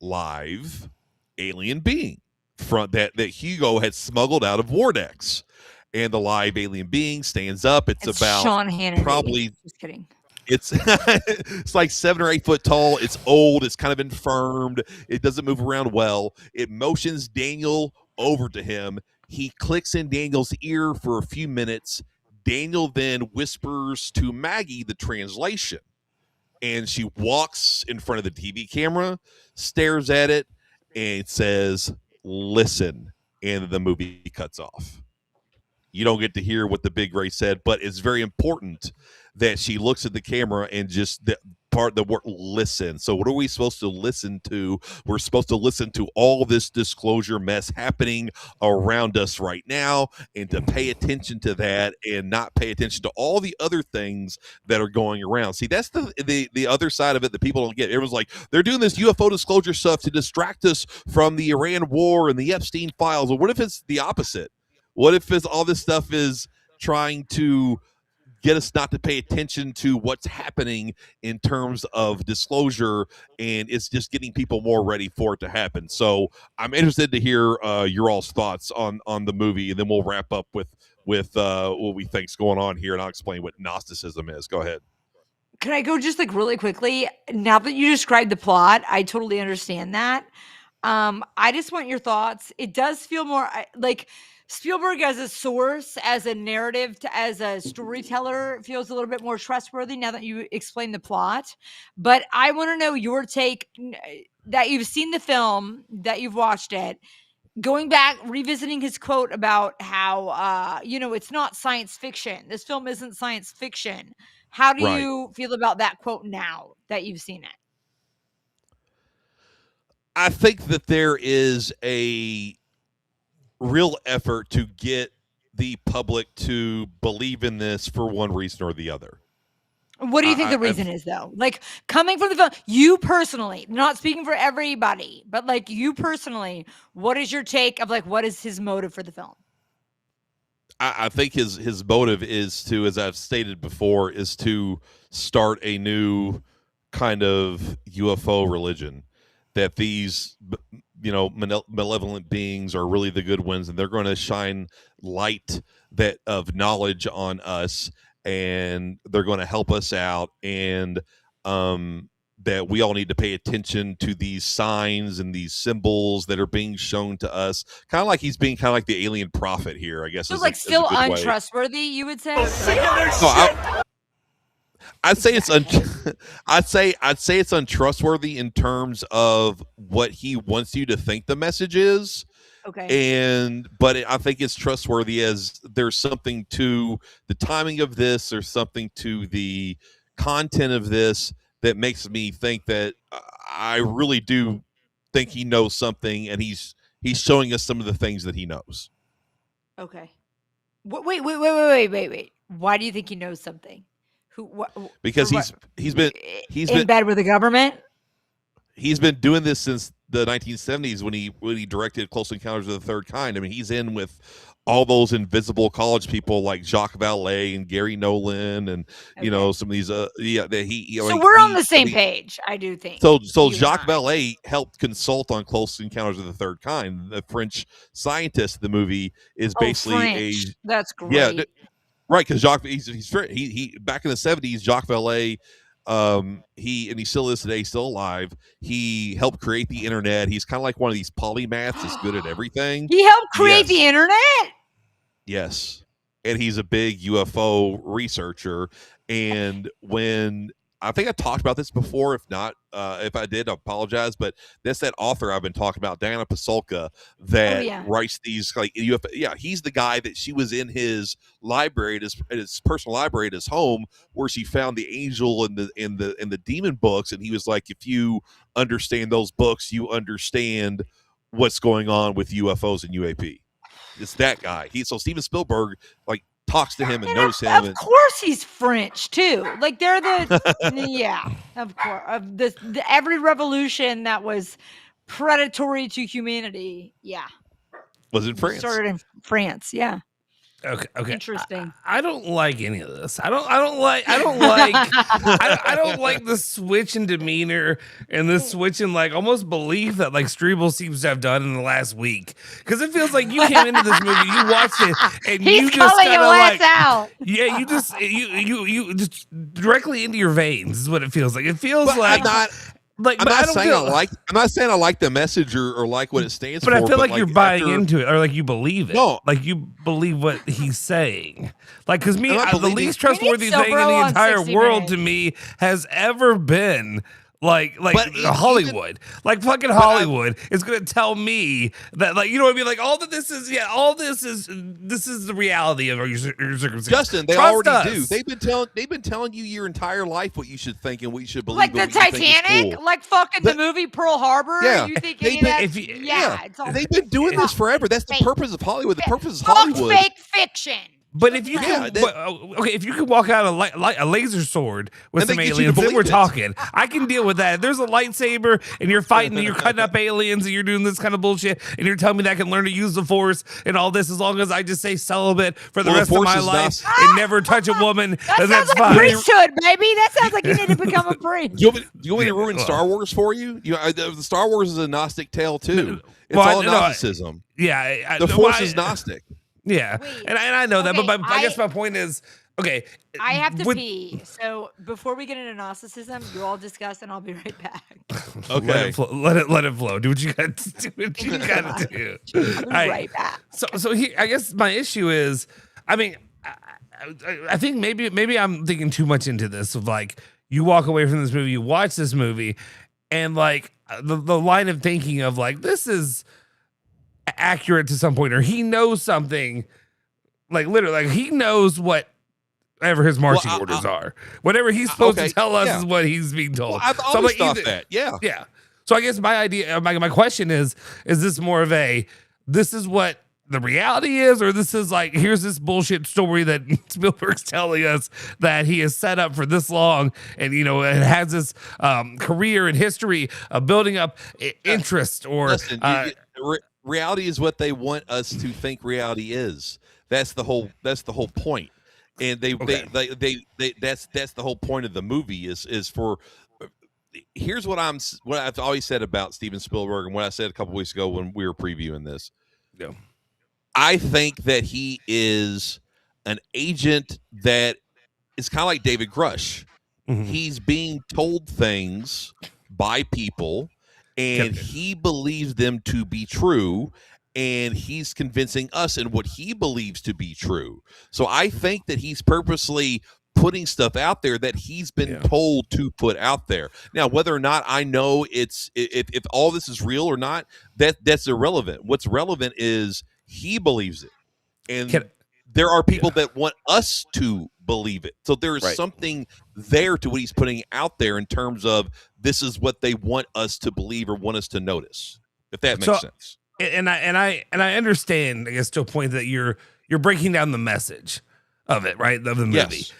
live alien being from that Hugo had smuggled out of Wardex. And the live alien being stands up. It's about Sean Hannity. Probably just kidding. It's like 7 or 8 foot tall. It's old. It's kind of infirmed. It doesn't move around well. It motions Daniel over to him. He clicks in Daniel's ear for a few minutes. Daniel then whispers to Maggie the translation. And she walks in front of the TV camera, stares at it, and says, "Listen." And the movie cuts off. You don't get to hear what the big Ray said, but it's very important that she looks at the camera and just part, the word listen. So what are we supposed to listen to? We're supposed to listen to all this disclosure mess happening around us right now, and to pay attention to that and not pay attention to all the other things that are going around. See, that's the other side of it that people don't get. Everyone's like, they're doing this UFO disclosure stuff to distract us from the Iran war and the Epstein files. Well, what if it's the opposite? What if all this stuff is trying to get us not to pay attention to what's happening in terms of disclosure, and it's just getting people more ready for it to happen? So I'm interested to hear your all's thoughts on the movie, and then we'll wrap up with what we think's going on here, and I'll explain what Gnosticism is. Go ahead. Can I go just like really quickly? Now that you described the plot, I totally understand that. I just want your thoughts. It does feel more like Spielberg as a source, as a narrative, as a storyteller feels a little bit more trustworthy now that you explained the plot. But I want to know your take, that you've seen the film, that you've watched it, going back, revisiting his quote about how, it's not science fiction. This film isn't science fiction. How do you feel about that quote now that you've seen it? I think that there is a real effort to get the public to believe in this for one reason or the other. What do you think the reason is, though? Like, coming from the film, you personally, not speaking for everybody, but like you personally, what is your take of like, what is his motive for the film? I think his motive is to, as I've stated before, is to start a new kind of UFO religion, that these malevolent beings are really the good ones, and they're going to shine light of knowledge on us, and they're going to help us out, and that we all need to pay attention to these signs and these symbols that are being shown to us. Kind of like he's being kind of like the alien prophet here, I guess. So like still untrustworthy, you would say? I'd say it's I'd say it's untrustworthy in terms of what he wants you to think the message is. Okay. But I think it's trustworthy as there's something to the timing of this, there's something to the content of this that makes me think that I really do think he knows something, and he's showing us some of the things that he knows. Okay. Wait. Why do you think he knows something? Because he's been in bed with the government. He's been doing this since the 1970s when he directed Close Encounters of the Third Kind. I mean, he's in with all those invisible college people like Jacques Vallée and Gary Nolan, and some of these so we're on the same page, I do think. So Jacques Vallée helped consult on Close Encounters of the Third Kind. The French scientist in the movie is basically that's great. Yeah, right, because Jacques he back in the 70s, Jacques Vallée, he still is today, still alive. He helped create the internet. He's kind of like one of these polymaths that's good at everything. He helped create the internet? Yes. And he's a big UFO researcher. And when I think I talked about this before, if not, if I did, I apologize. But that's that author I've been talking about, Diana Pasulka, that writes these like UFO. Yeah, he's the guy that she was in his library, at his personal library at his home, where she found the angel and the demon books, and he was like, if you understand those books, you understand what's going on with UFOs and UAP. It's that guy. So Steven Spielberg talks to him and knows him. Of course, he's French too. Like they're of course. Of every revolution that was predatory to humanity, was in France. Started in France, Okay. Interesting. I don't like any of this. I don't like the switch in demeanor and the switch in almost belief that Streble seems to have done in the last week. Because it feels like you came into this movie, you watched it, and he's you just kind of out. Yeah, you just directly into your veins is what it feels like. It feels I'm not saying I like the message or like what it stands for. But I feel like you're buying into it, or you believe it. No, you believe what he's saying. Because the least trustworthy thing in the entire world to me has ever been Like Hollywood, like fucking Hollywood is gonna tell me that, like, you know what I mean? Like, all this is the reality of your circumstances. Justin, they Trust already us. do. They've been telling you your entire life what you should think and what you should believe. Like the Titanic, cool. like fucking the movie Pearl Harbor. Yeah, You think any of that? It's all they've been doing this forever. That's the purpose of Hollywood. The purpose of all Hollywood. fake fiction. But if you if you can walk out a laser sword with some aliens, then we're talking. I can deal with that. If there's a lightsaber and you're fighting and you're cutting up aliens and you're doing this kind of bullshit and you're telling me that I can learn to use the Force and all this, as long as I just say celibate for the rest of my life and never touch a woman, that that's sounds like fine. priesthood, baby. That sounds like you need to become a priest. Do you want me to ruin Star Wars for you? The Star Wars is a Gnostic tale too. It's all Gnosticism. The Force is Gnostic. Yeah, and I know that, but I guess my point is, okay. I have to pee, so before we get into Gnosticism, you all discuss, and I'll be right back. Okay, let it flow. Do what you got to do. What you got to do. I'll be right back. So here, I guess my issue is, I mean, I think maybe I'm thinking too much into this. Of like, you walk away from this movie, you watch this movie, and like the line of thinking of like, this is accurate to some point, or he knows something, like literally, like he knows whatever his marching orders are. Whatever he's supposed to tell us is what he's being told. Well, I've always thought that. Yeah. So I guess my idea, my question is this more of this is what the reality is, or this is like, here's this bullshit story that Spielberg's telling us that he has set up for this long, and it has this career and history of building up interest, or listen, reality is what they want us to think reality is. That's the whole point. And that's the whole point of the movie is for. Here's what I've always said about Steven Spielberg, and what I said a couple weeks ago when we were previewing this. Yeah. I think that he is an agent that is kind of like David Grush. Mm-hmm. He's being told things by people, and he believes them to be true, and he's convincing us in what he believes to be true. So I think that he's purposely putting stuff out there that he's been told to put out there. Now, whether or not I know if all this is real or not, that's irrelevant. What's relevant is he believes it, and there are people that want us to believe it. So there is something there to what he's putting out there in terms of this is what they want us to believe or want us to notice. If that makes sense. And I understand, I guess, to a point that you're breaking down the message of it, right? Of the movie. Yes.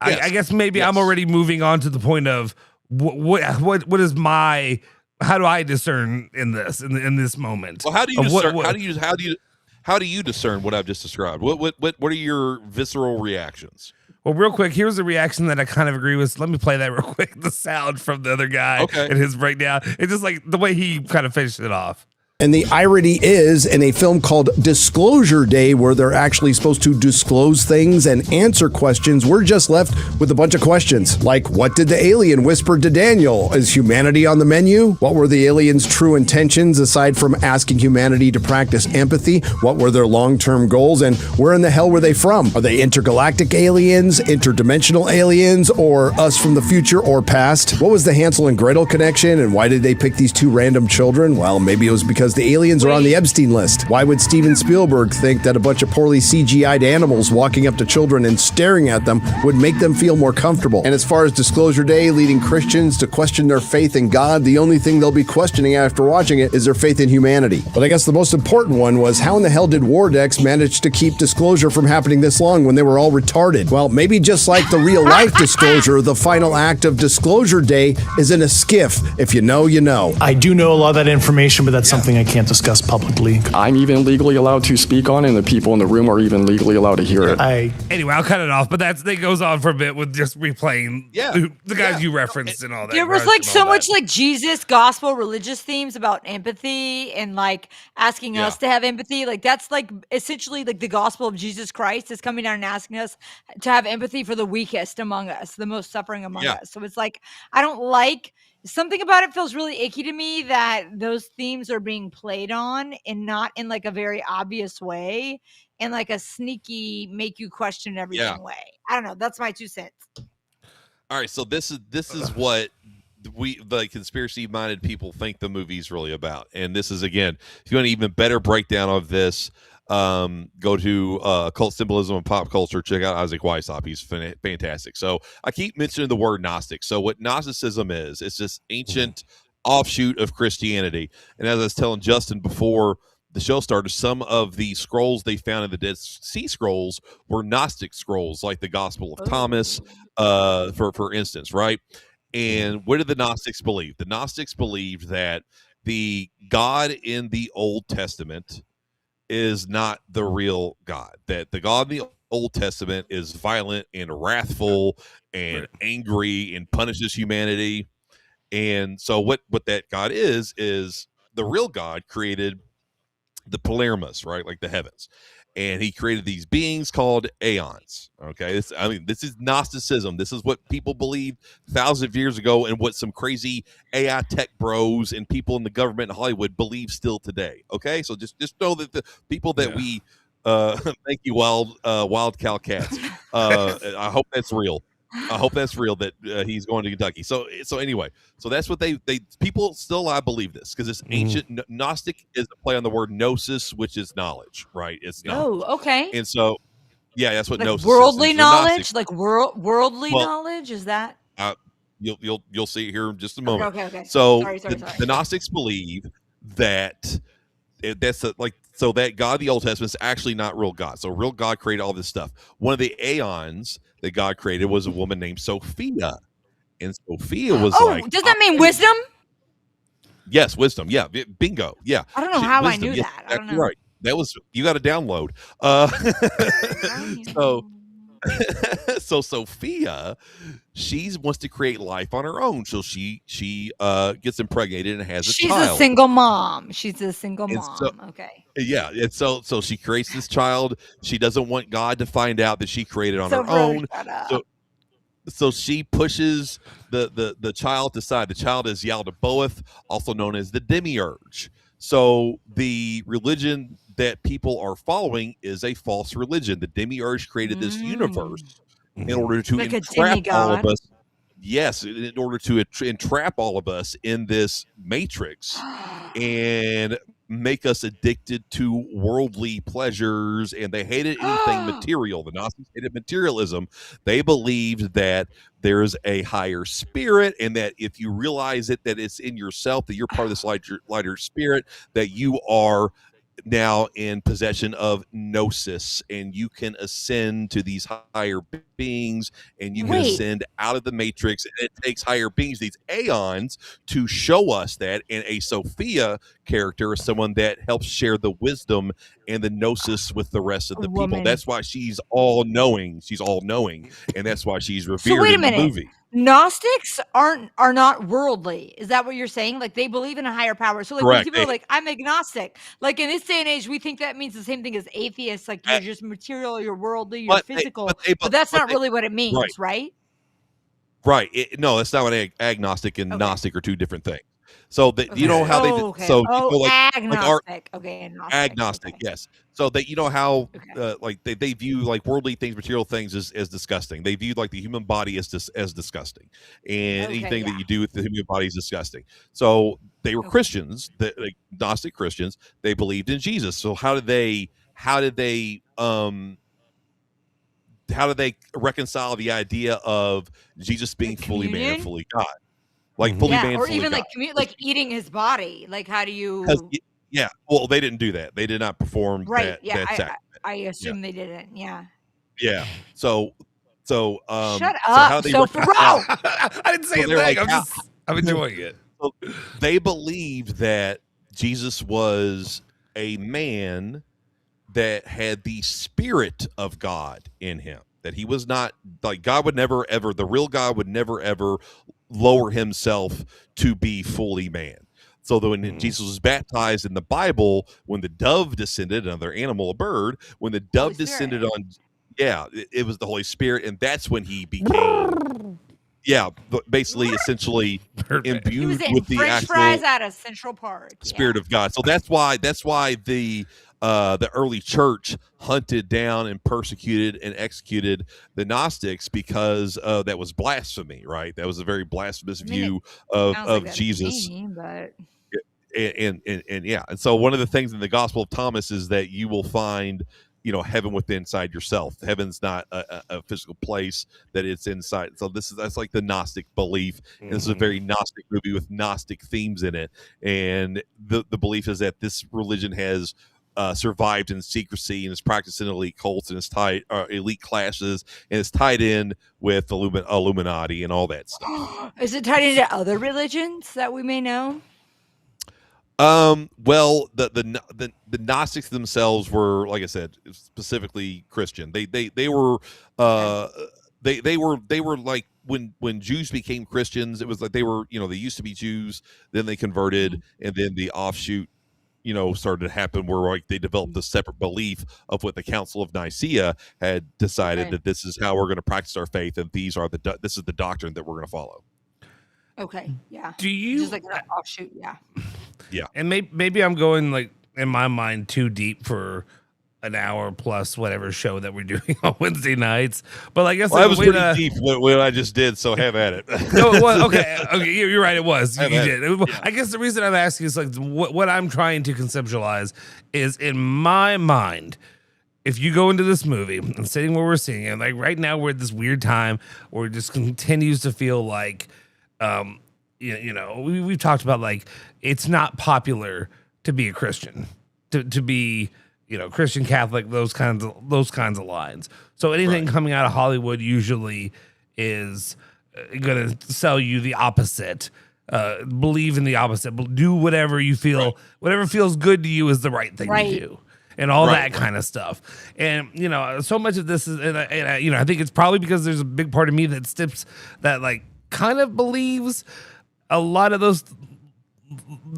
I guess maybe I'm already moving on to the point of what is my, how do I discern in this moment? Well, how do you discern? How do you discern what I've just described? What are your visceral reactions? Well, real quick, here's a reaction that I kind of agree with. Let me play that real quick. The sound from the other guy and his breakdown. It's just like the way he kind of finished it off. And the irony is, in a film called Disclosure Day, where they're actually supposed to disclose things and answer questions, we're just left with a bunch of questions. Like, what did the alien whisper to Daniel? Is humanity on the menu? What were the aliens' true intentions, aside from asking humanity to practice empathy? What were their long-term goals? And where in the hell were they from? Are they intergalactic aliens, interdimensional aliens, or us from the future or past? What was the Hansel and Gretel connection, and why did they pick these two random children? Well, maybe it was because the aliens are on the Epstein list. Why would Steven Spielberg think that a bunch of poorly CGI'd animals walking up to children and staring at them would make them feel more comfortable? And as far as Disclosure Day leading Christians to question their faith in God, the only thing they'll be questioning after watching it is their faith in humanity. But I guess the most important one was, how in the hell did Wardex manage to keep disclosure from happening this long when they were all retarded? Well, maybe just like the real life disclosure, the final act of Disclosure Day is in a skiff. If you know, you know. I do know a lot of that information, but that's something I can't discuss publicly. I'm even legally allowed to speak on it, and the people in the room are even legally allowed to hear it. Anyway, I'll cut it off, but that goes on for a bit with just replaying the guys you referenced and all that. There was like so much like Jesus, gospel, religious themes about empathy and like asking us to have empathy. Like that's like essentially like the gospel of Jesus Christ is coming down and asking us to have empathy for the weakest among us, the most suffering among us. So it's like, I don't like, something about it feels really icky to me that those themes are being played on and not in like a very obvious way, and like a sneaky make you question everything way. I don't know. That's my 2 cents. All right, so this is what the conspiracy minded people think the movie's really about. And this is, again, if you want an even better breakdown of this, go to Occult Symbolism and Pop Culture. Check out Isaac Weishaupt. He's fantastic. So I keep mentioning the word Gnostic. So what Gnosticism is, it's this ancient offshoot of Christianity. And as I was telling Justin before the show started, some of the scrolls they found in the Dead Sea Scrolls were Gnostic scrolls, like the Gospel of Thomas, for instance, right? And what did the Gnostics believe? The Gnostics believed that the God in the Old Testament is not the real God, that the God in the Old Testament is violent and wrathful and angry and punishes humanity. And so what that God is the real God created the Palermus, right? Like the heavens. And he created these beings called aeons. Okay. This is Gnosticism. This is what people believed thousands of years ago, and what some crazy AI tech bros and people in the government in Hollywood believe still today. Okay. So just know that the people that we thank you, wild cow cats. I hope that's real. That he's going to Kentucky. So anyway, so that's what they people still believe this, because it's ancient. Gnostic is a play on the word gnosis, which is knowledge, right? It's knowledge. Oh, okay. And so, yeah, that's what like gnosis worldly is. knowledge, like worldly knowledge. Is that? You'll see it here in just a moment. Okay. So Sorry. The Gnostics believe that so that God of the Old Testament is actually not real God. So real God created all this stuff. One of the aeons that God created was a woman named Sophia. And Sophia was does that mean wisdom? Yes, wisdom. Yeah, bingo. Yeah. I don't know how wisdom. I knew that. I don't know. Right. That was, you got to download. So Sophia, she wants to create life on her own. So she gets impregnated and has a child. She's a single mom. Okay. Yeah, and so she creates this child. She doesn't want God to find out that she created on her own. So she pushes the child aside. The child is Yaldabaoth, also known as the Demiurge. So the religion that people are following is a false religion. The Demiurge created this universe in order to entrap all of us. Yes, in order to entrap all of us in this matrix and make us addicted to worldly pleasures. And they hated anything material. The Gnostics hated materialism. They believed that there's a higher spirit, and that if you realize it, that it's in yourself, that you're part of this lighter spirit, that you are now in possession of gnosis, and you can ascend to these higher beings, and you can ascend out of the matrix. And it takes higher beings, these aeons, to show us that. And a Sophia character is someone that helps share the wisdom and the gnosis with the rest of the people. That's why she's all knowing. And that's why she's revered in the movie. Gnostics are not worldly. Is that what you're saying? Like, they believe in a higher power. So like when people are like, I'm agnostic, like in this day and age, we think that means the same thing as atheists. Like, you're just material, you're worldly, you're physical. But that's not really what it means, right? Right. No, that's not what agnostic and Gnostic are two different things. So that you know how agnostic. Agnostic, yes. So that you know how like they view like worldly things, material things as disgusting. They view like the human body as disgusting, and anything that you do with the human body is disgusting. So they were Christians, like Gnostic Christians. They believed in Jesus. So how did they reconcile the idea of Jesus being fully man and fully God? Like fully man, or fully even God. like eating his body. Like, how do you? Yeah, well, they didn't do that. They did not perform that sacrament. I assume they didn't. Yeah. Yeah. So shut up, Soforo. I didn't say a thing. I'm enjoying it. So they believed that Jesus was a man that had the spirit of God in him. That he was not like God would never ever. The real God would never ever lower himself to be fully man. So that when Jesus was baptized in the Bible, when the dove descended, another animal, a bird, when the dove descended on, it was the Holy Spirit, and that's when he became, Yeah, but basically, essentially Perfect. He was imbued eating with the French actual fries out of Central Park. Spirit of God. So that's why the early church hunted down and persecuted and executed the Gnostics because that was blasphemy, right? That was a very blasphemous view of Jesus. But And yeah, and so one of the things in the Gospel of Thomas is that you will find, heaven within inside yourself. Heaven's not a physical place; that it's inside. So that's like the Gnostic belief. And this is a very Gnostic movie with Gnostic themes in it, and the belief is that this religion has survived in secrecy and is practiced in elite cults and is tied elite classes and is tied in with Illuminati and all that stuff. is it tied into other religions that we may know? Well, the Gnostics themselves were, like I said, specifically Christian. They were like when Jews became Christians, it was like they were, they used to be Jews, then they converted, and then the offshoot, started to happen where like they developed a separate belief of what the Council of Nicaea had decided that this is how we're going to practice our faith, and this is the doctrine that we're going to follow. Okay, yeah. Do you just like an offshoot? Yeah. Yeah, and maybe I'm going like in my mind too deep for an hour plus whatever show that we're doing on Wednesday nights. But I guess that was pretty deep what I just did. So have at it. No, it was, okay, you're right. It was. You did. Yeah. I guess the reason I'm asking is like what I'm trying to conceptualize is in my mind. If you go into this movie and sitting where we're seeing it, like right now we're at this weird time where it just continues to feel like, we've talked about like it's not popular to be a Christian, to be Christian, Catholic, those kinds of lines. So anything coming out of Hollywood usually is going to sell you the opposite. Believe in the opposite. Do whatever you feel, whatever feels good to you is the right thing to do. And all that kind of stuff. And, so much of this is, and I think it's probably because there's a big part of me that like kind of believes a lot of those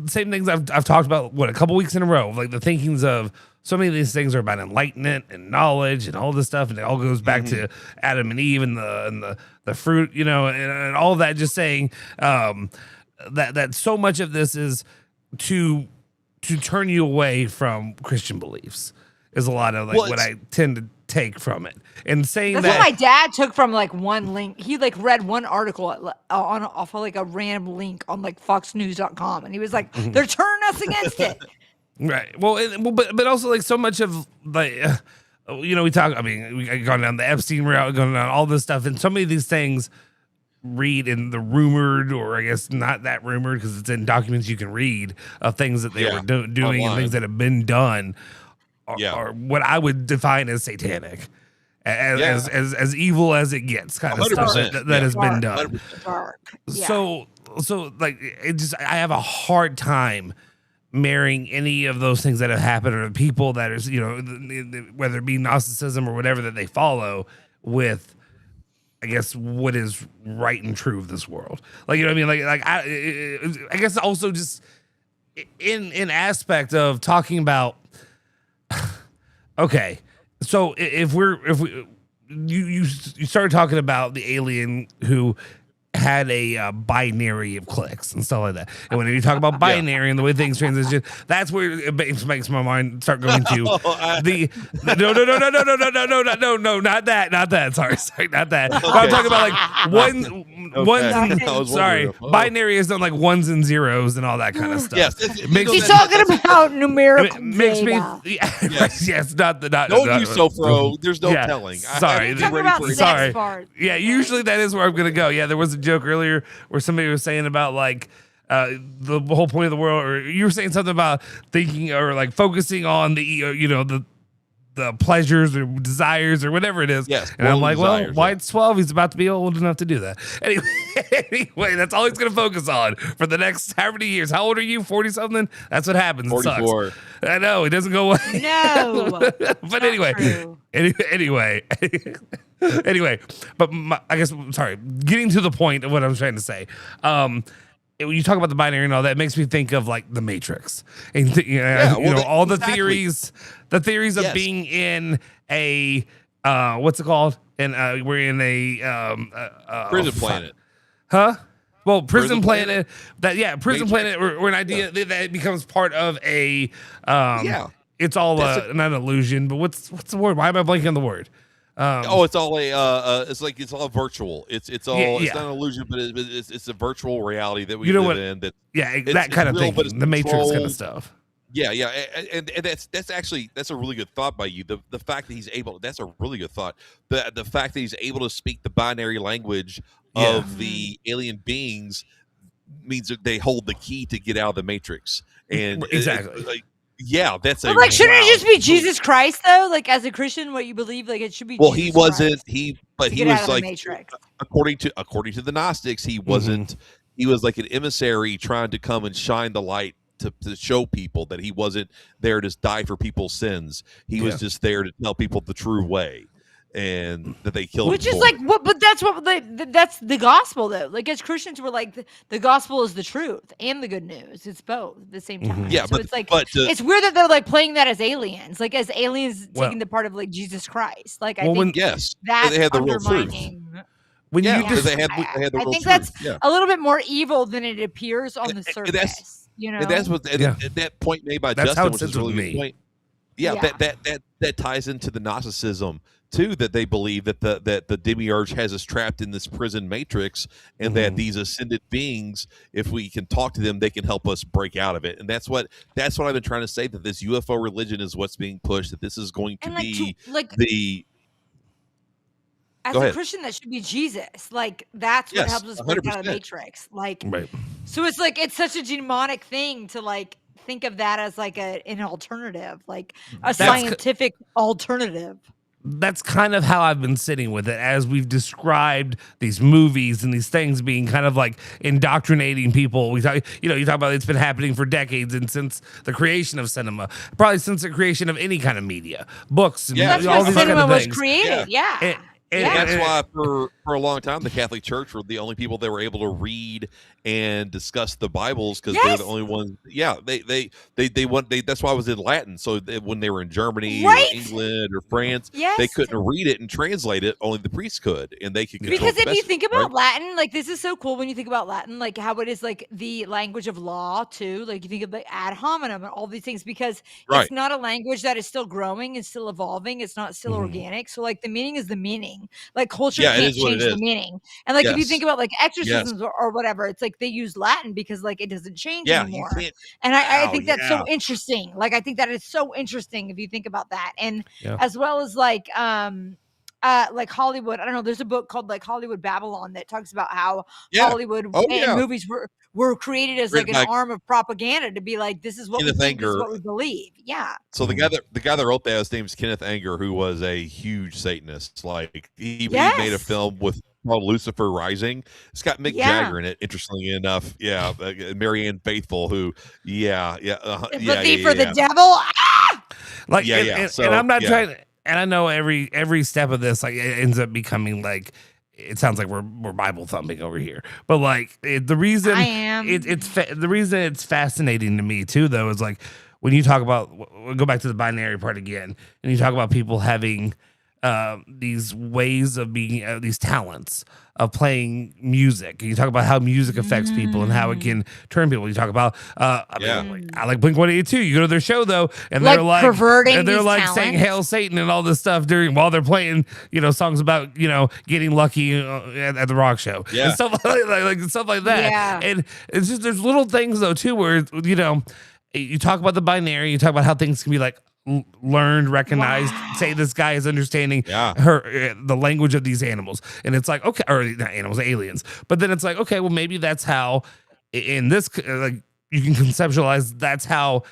same things I've talked about, a couple weeks in a row, like the thinkings of so many of these things are about enlightenment and knowledge and all this stuff. And it all goes back to Adam and Eve and the fruit, and all that, just saying that so much of this is to turn you away from Christian beliefs is a lot of like what I tend to take from it. And saying that's what my dad took from like one link. He like read one article off of like a random link on like foxnews.com, and he was like, they're turning us against it. Right. Well, but also like so much of like, we talk, I mean, we gone down the Epstein route, going down all this stuff, and so many of these things read in the rumored, or I guess not that rumored because it's in documents you can read of things that they were doing online, and things that have been done are what I would define as satanic, as evil as it gets, kind of stuff that has been done. Dark. Yeah. So like it just, I have a hard time marrying any of those things that have happened or the people that is, whether it be Gnosticism or whatever that they follow, with I guess what is right and true of this world. Like, you know what I mean? Like I guess also just in aspect of talking about, okay, so if you started talking about the alien who had a binary of clicks and stuff like that, and when you talk about binary and the way things transition, that's where it makes my mind start going to no, not that. Sorry, not that. But I'm talking about like sorry, binary is done like ones and zeros and all that kind of stuff. Yes, he's talking about numerical data. Yes, not. Don't use Soforo. There's no telling. Sorry. Yeah, usually that is where I'm gonna go. Yeah, there was a joke earlier where somebody was saying about like the whole point of the world, or you were saying something about thinking or like focusing on the pleasures or desires or whatever it is. Yes, and I'm like, well, White's 12. He's about to be old enough to do that. Anyway, that's all he's going to focus on for the next how many years. How old are you? 40 something? That's what happens. 44. It sucks. I know. It doesn't go away. No. But anyway. Anyway, but I guess, sorry, getting to the point of what I'm trying to say. When you talk about the binary and all that, it makes me think of like the Matrix and all the theories of being in a what's it called? And we're in a prison planet. Huh? Well, Prison Planet? Planet. Prison Planet, or an idea that it becomes part of a. It's all not an illusion, but what's the word? Why am I blanking on the word? It's all it's all virtual. It's all it's not an illusion, but it's a virtual reality that we live in. That kind of thing. The Matrix kind of stuff. Yeah, and that's a really good thought by you. The fact that he's able, that's a really good thought. The fact that he's able to speak the binary language of the alien beings means that they hold the key to get out of the Matrix. And exactly. That's but shouldn't it just be Jesus Christ though? Like as a Christian, what you believe, like it should be. Well, Jesus he wasn't. Christ He was like according to the Gnostics, he wasn't. He was like an emissary trying to come and shine the light to show people that he wasn't there to die for people's sins. He was just there to tell people the true way, and that they killed. Which is like what? But that's what that's the gospel though. Like as Christians, we're like the gospel is the truth and the good news. It's both at the same time. Yeah, so it's like it's weird that they're like playing that as aliens, like as aliens taking the part of like Jesus Christ. Like I think that's they had the real truth. When you they had the real I think truth. that's a little bit more evil than it appears on the surface. And that's what that point made by Justin, which is really good point. That ties into the Gnosticism too, that they believe that the demiurge has us trapped in this prison matrix, and that these ascended beings, if we can talk to them, they can help us break out of it. And that's what I've been trying to say, that this UFO religion is what's being pushed, that this is going to be the. As a Christian, that should be Jesus. Like that's what helps us break out of the Matrix. Like, so it's like it's such a demonic thing to like think of that as like an alternative, like a scientific alternative. That's kind of how I've been sitting with it as we've described these movies and these things being kind of like indoctrinating people. You talk about it's been happening for decades and since the creation of cinema, probably since the creation of any kind of media, books. And that's all why these cinema kind of was created. And that's why for a long time the Catholic Church were the only people that were able to read and discuss the Bibles, because they're the only ones. Yeah, they want that's why it was in Latin. So when they were in Germany or England or France, they couldn't read it and translate it. Only the priests could, and they could. Because if you think about Latin, like this is so cool when you think about Latin, like how it is like the language of law too. Like you think of like ad hominem and all these things, because it's not a language that is still growing and still evolving. It's not still organic. So like the meaning is the meaning. Like culture can't change the meaning. And like if you think about like exorcisms or whatever, it's like they use Latin because like it doesn't change anymore. And I think that's so interesting. Like I think that is so interesting if you think about that. And as well as like Hollywood. I don't know. There's a book called like Hollywood Babylon that talks about how Hollywood and movies were created as like an arm of propaganda to be like, this is what we think, this is what we believe. Yeah. So the guy that wrote that, his name's Kenneth Anger, who was a huge Satanist. Like he made a film called Lucifer Rising. It's got Mick Jagger in it, interestingly enough. Yeah, Marianne Faithfull, who sympathy for the devil. Ah! Like and I'm not trying to. And I know every step of this, like, it ends up becoming like, it sounds like we're Bible thumping over here, but like the reason the reason it's fascinating to me too, though, is like when you talk about, we'll go back to the binary part again, and you talk about people having these ways of being these talents of playing music. You talk about how music affects people and how it can turn people. You talk about I like Blink-182. You go to their show though, and they're like perverting, and they're like talents. saying "Hail Satan" and all this stuff while they're playing, songs about getting lucky at the rock show, and stuff like that. Yeah. And it's just, there's little things though too where you talk about the binary. You talk about how things can be like learned, recognized. Say this guy is understanding the language of these animals, and it's like, okay, or not animals, aliens. But then it's like, okay, well, maybe that's how in this like you can conceptualize. That's how.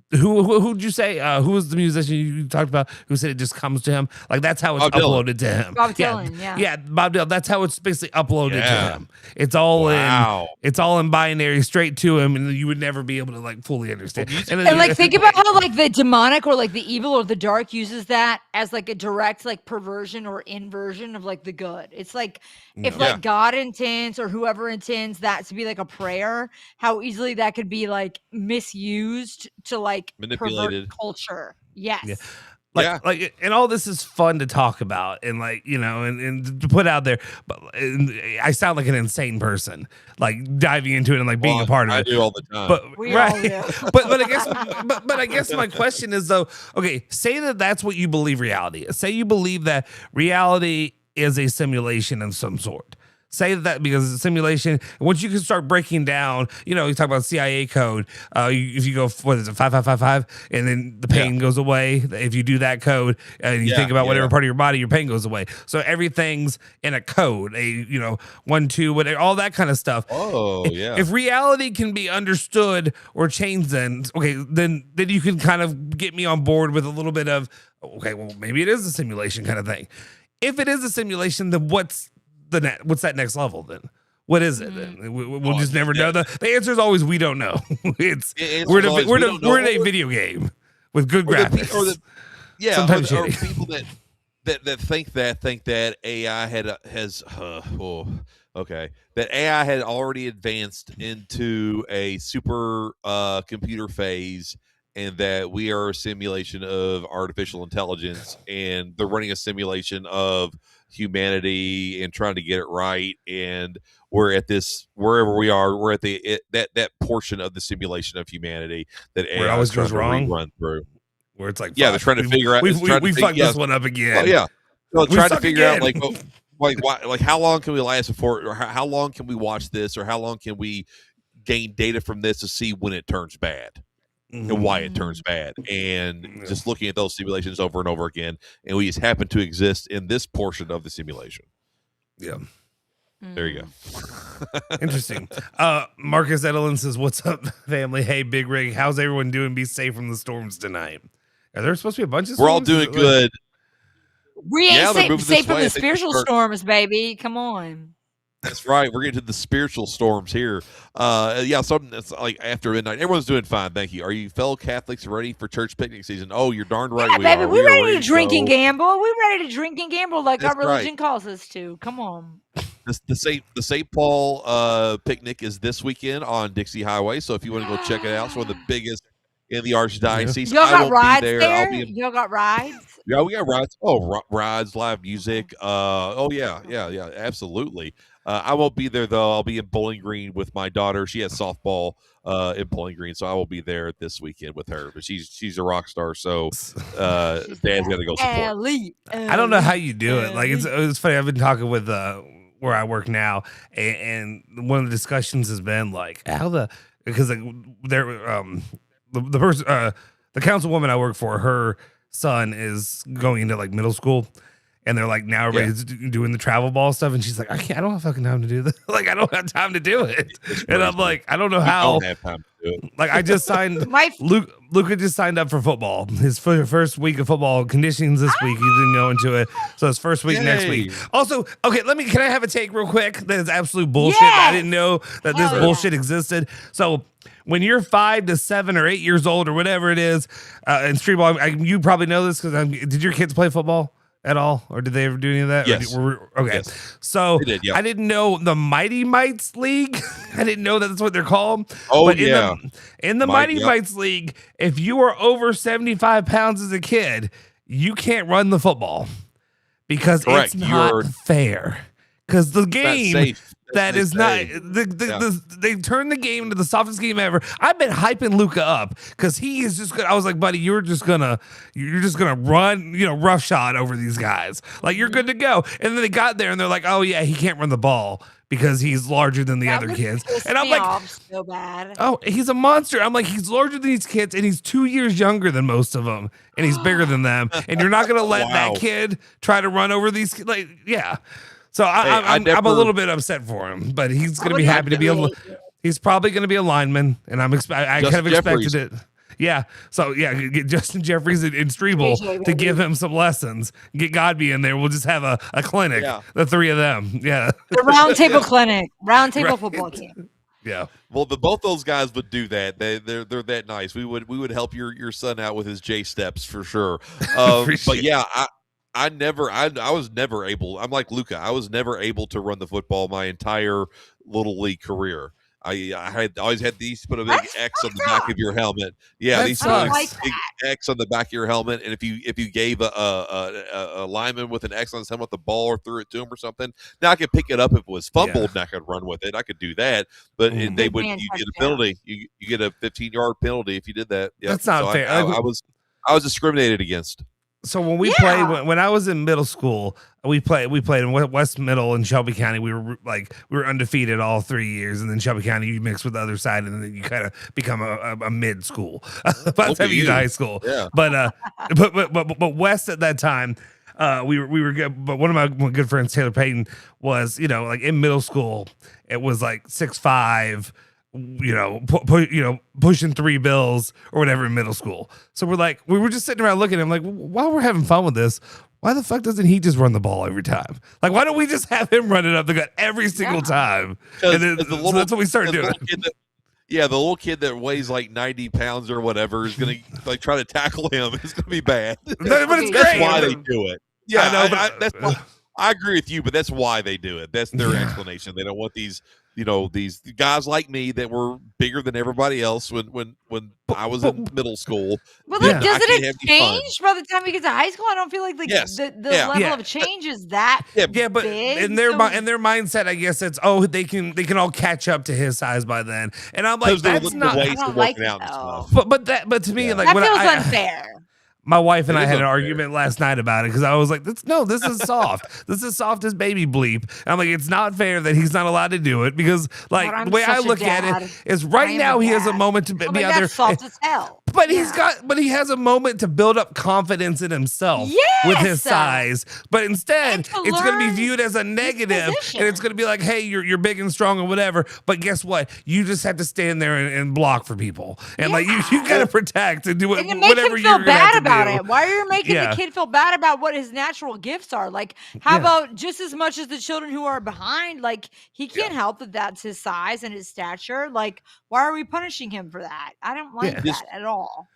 Who'd you say? Who was the musician you talked about who said it just comes to him? Like that's how it's uploaded to him. Bob Dylan, Bob Dylan. That's how it's basically uploaded to him. It's all in binary straight to him, and you would never be able to like fully understand. And like think about how like the demonic or like the evil or the dark uses that as like a direct like perversion or inversion of like the good. It's like if like God intends or whoever intends that to be like a prayer, how easily that could be like misused to like manipulated pervert culture. Yes. Like, and all this is fun to talk about and like, you know, and to put out there. But I sound like an insane person, like diving into it and like being a part of it. I do all the time. But all do. but I guess my question is though, okay, say that that's what you believe reality is. Say you believe that reality is a simulation of some sort. Say that because it's a simulation. Once you can start breaking down, you know, you talk about CIA code. If you go, what is it, 5555, and then the pain goes away. If you do that code and you think about whatever part of your body, your pain goes away. So everything's in a code, 1, 2, whatever, all that kind of stuff. Oh, yeah. If reality can be understood or changed, then you can kind of get me on board with a little bit of, okay, well, maybe it is a simulation kind of thing. If it is a simulation, then what's that next level then? What is it then? We'll just never know. The answer is always we don't know. We're in a video game with good graphics. Sometimes people that think that AI that AI had already advanced into a super computer phase, and that we are a simulation of artificial intelligence, and they're running a simulation of humanity and trying to get it right, and we're at this, wherever we are, we're at that portion of the simulation of humanity that AI always goes wrong, run through, where it's like, they're trying to figure out, we fucked this one up again. Trying to figure out like how long can we last before, or how long can we watch this, or how long can we gain data from this to see when it turns bad. And why it turns bad, and just looking at those simulations over and over again, and we just happen to exist in this portion of the simulation. There you go. Interesting. Marcus Edelin says, "What's up, family? Hey, Big Rig, how's everyone doing? Be safe from the storms tonight. Are there supposed to be a bunch of storms? We're all doing good. We ain't safe from the spiritual storms, baby. Come on." That's right. We're getting to the spiritual storms here. Something that's like after midnight. Everyone's doing fine, thank you. Are you fellow Catholics ready for church picnic season? Oh, you're darn right. Yeah, baby, we're ready to drink and go. gamble. We're ready to drink and gamble like That's our religion calls us to. Come on. The St. Paul picnic is this weekend on Dixie Highway. So if you want to go check it out, it's one of the biggest in the Archdiocese. Y'all got rides there. there? Y'all got rides? Yeah, we got rides. Oh, rides, live music. Yeah, absolutely. I won't be there though. I'll be in Bowling Green with my daughter. She has softball in Bowling Green, so I will be there this weekend with her. But she's a rock star, so Dad's got to go support. I don't know how you do it. Like it's funny. I've been talking with where I work now, and one of the discussions has been like because the person the councilwoman I work for, her son is going into like middle school. And they're like, now everybody's doing the travel ball stuff. And she's like, I don't have fucking time to do this. Like, I don't have time to do it. And I'm like, I don't know how. I don't have time to do it. Like, I just signed, Luca just signed up for football. His first week of football conditionings this week. He didn't go into it. So his first week next week. Also, okay, can I have a take real quick? That is absolute bullshit. Yes! I didn't know that this bullshit existed. So when you're 5 to 7 or 8 years old or whatever it is, in Streble, you probably know this because did your kids play football at all, or did they ever do any of that? Yes. Okay. Yes. So did, yeah. I didn't know the Mighty Mites League. I didn't know that's what they're called. Oh, but yeah. In the Mighty Mites League, if you are over 75 pounds as a kid, you can't run the football because it's not fair. Because the game that is not they turned the game into the softest game ever. I've been hyping Luca up because he is just good. I was like, buddy, you're just gonna run, roughshod over these guys. Like you're good to go. And then they got there and they're like, oh yeah, he can't run the ball because he's larger than the other kids. And I'm like, so bad. Oh, he's a monster. I'm like, he's larger than these kids and he's 2 years younger than most of them and he's bigger than them. And you're not gonna let that kid try to run over these kids. Like, yeah. So I'm a little bit upset for him, but he's going to be happy to be he's probably going to be a lineman, and I kind of expected it. Yeah. So get Justin Jeffries and Streble to give him some lessons. Get Godby in there. We'll just have a clinic. Yeah. The three of them. Yeah. The round table clinic, round table football team. Yeah. Well, both those guys would do that. They're that nice. We would help your son out with his J steps for sure. But yeah, I was never able. I'm like Luca. I was never able to run the football my entire little league career. I always had these put a big X on the back of your helmet. Yeah, these put a big X on the back of your helmet, and if you gave a lineman with an X on his helmet the ball or threw it to him or something, now I could pick it up if it was fumbled and I could run with it. I could do that, but you get a penalty. You get a 15-yard penalty if you did that. Yep. That's not fair. I was discriminated against. So when we played, when I was in middle school, we played in West Middle in Shelby County. We were undefeated all 3 years, and then Shelby County you mix with the other side, and then you kind of become a mid school by the time you get to high school. Yeah. But West at that time, we were good. But one of my good friends, Taylor Payton, was like in middle school, it was like 6'5". Pushing 3 bills or whatever in middle school. So we were just sitting around looking at him like, while we're having fun with this, why the fuck doesn't he just run the ball every time? Like, why don't we just have him run it up the gut every single time? And then, so that's what we started doing. The little kid that weighs like 90 pounds or whatever is going to try to tackle him. It's going to be bad. But it's That's great. why they do it. Yeah, I know, I agree with you, but that's why they do it. That's their explanation. They don't want these guys like me that were bigger than everybody else when I was in middle school. But doesn't it change by the time you get to high school? I don't feel like the level of change is that but big. in their mindset, I guess it's they can all catch up to his size by then. And I'm like, that's not. I don't like it, though. But to me, like that feels unfair. My wife and I had an argument last night about it because I was like, this is soft. This is soft as baby bleep. And I'm like, it's not fair that he's not allowed to do it because the way I look at it is right now he has a moment to be out there. Soft as hell. But he has a moment to build up confidence in himself with his size. But instead, it's going to be viewed as a negative, and it's going to be like, hey, you're big and strong or whatever. But guess what? You just have to stand there and block for people. And you got to protect and do whatever you're going to have to do. It. Why are you making the kid feel bad about what his natural gifts are? Like, how about just as much as the children who are behind? Like, he can't help that that's his size and his stature. Like, why are we punishing him for that? I don't like that at all.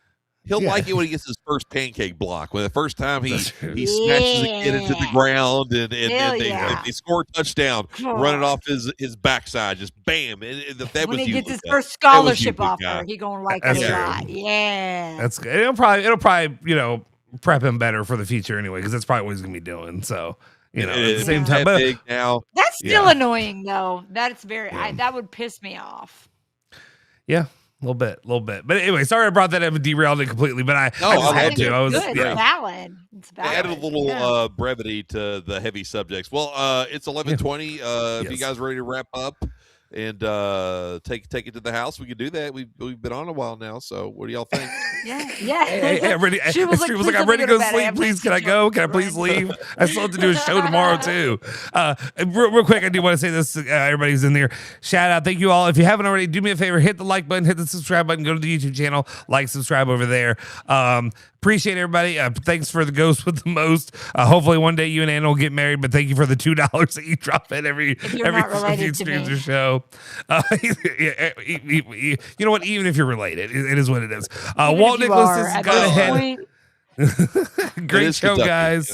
He'll like it when he gets his first pancake block. When the first time he snatches a kid into the ground and they score a touchdown, running off his backside, just bam. When he gets his first scholarship offer, he gonna like it a lot. Yeah, that's good. It'll probably prep him better for the future anyway, because that's probably what he's gonna be doing. So at the same time, but big now. That's still annoying though. That's very that would piss me off. Yeah. A little bit. But anyway, sorry I brought that up and derailed it completely, but I just had to. I was good. It's valid. It's valid. I added a little brevity to the heavy subjects. Well, it's 11:20. If you guys are ready to wrap up and take it to the house, we can do that. We've been on a while now, so what do y'all think? Yeah. Ready. She was like, I'm ready to go to sleep. Please, can I go? Can I please leave? I still have to do a show tomorrow too. Real quick, I do want to say this. Everybody's in there. Shout out. Thank you all. If you haven't already, do me a favor. Hit the like button. Hit the subscribe button. Go to the YouTube channel. Like, subscribe over there. Appreciate everybody. Thanks for the ghost with the most. Hopefully one day you and Anna will get married, but thank you for the $2 that you drop in every Stranger show. You know what? Even if you're related, it is what it is. Walt Nicholas has gone ahead. Great show, guys.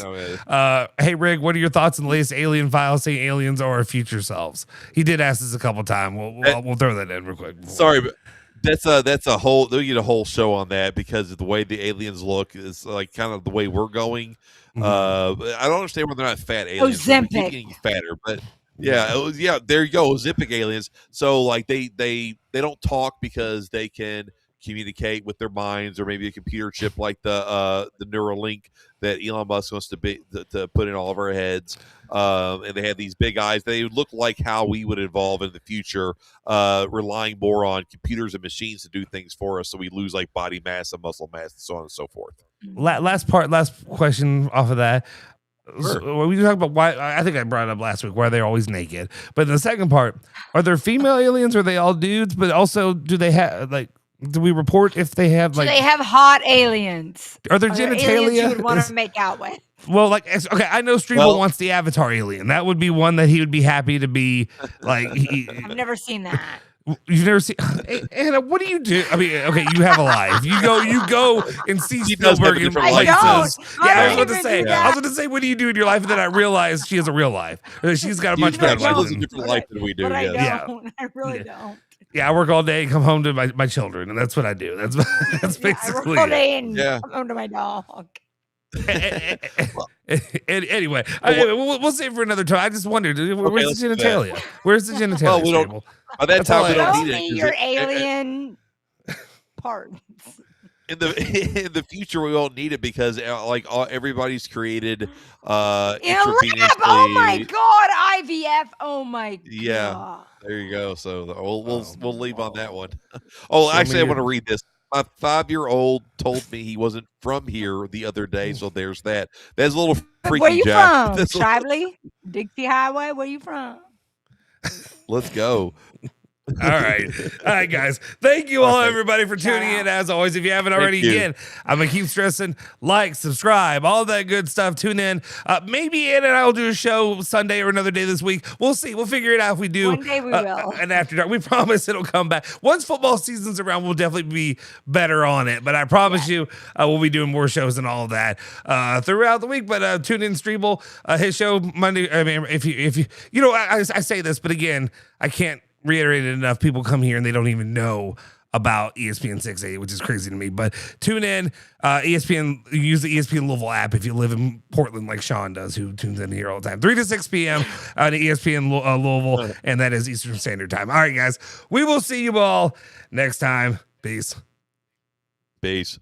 Hey, Rick, what are your thoughts on the latest alien file saying aliens are our future selves? He did ask this a couple times. We'll throw that in real quick. Sorry, but that's a whole. They'll get a whole show on that because of the way the aliens look is like kind of the way we're going. I don't understand why they're not fat aliens. They keep getting fatter, but there you go, Ozempic aliens. So like they don't talk because they can communicate with their minds, or maybe a computer chip like the Neuralink that Elon Musk wants to put in all of our heads. And they have these big eyes. They look like how we would evolve in the future, relying more on computers and machines to do things for us, so we lose like body mass and muscle mass and so on and so forth. Last question off of that. Sure. So we talked about why. I think I brought it up last week, why they're always naked. But in the second part, are there female aliens, or are they all dudes? But also, do they have do we report if they have they have hot aliens? Are there genitalia aliens you would want to make out with? Well, okay, I know Streble wants the Avatar alien. That would be one that he would be happy to be like. I've never seen that. You've never seen Anna? What do you do? I mean, okay, you have a life. You go and see Spielberg in places. I was going to say, what do you do in your life? And then I realized she has a real life. She's got a much better life. She lives a different life than we do. But I don't. I really don't. Yeah, I work all day and come home to my children, and that's what I do. That's basically I work all day and Yeah. come home to my dog. Anyway, we'll save it for another time. I just wondered, where's the let's do that. genitalia? Where's the genitalia? Well, we don't- Streble? By that That's all time, we I don't Show need it. me 'cause your it- alien parts. in the future, we won't need it because everybody's created In a lab. Oh intravenously. my god, IVF. Oh my Yeah. god. There you go. So we'll leave on that one. Oh, actually, I want to read this. My 5-year-old told me he wasn't from here the other day, so there's that. That's a little freaky, Where you Jack. from? That's a- Streble? Dixie Highway? Where you from? Let's go. All right, guys. Thank you all, Okay. everybody, for tuning in. As always, if you haven't already, you. again, I'm gonna keep stressing: like, subscribe, all that good stuff. Tune in. Maybe Ann and I will do a show Sunday or another day this week. We'll see. We'll figure it out if we do. One day we will. And after dark, we promise it'll come back. Once football season's around, we'll definitely be better on it. But I promise you, we'll be doing more shows and all of that throughout the week. But tune in, Streble, his show Monday. I mean, if you I say this, but again, I can't reiterate it enough. People come here and they don't even know about ESPN 680, which is crazy to me. But tune in, ESPN. Use the ESPN Louisville app if you live in Portland, like Sean does, who tunes in here all the time. 3 to 6 p.m. on ESPN Louisville, and that is Eastern Standard Time. All right, guys, we will see you all next time. Peace. Peace.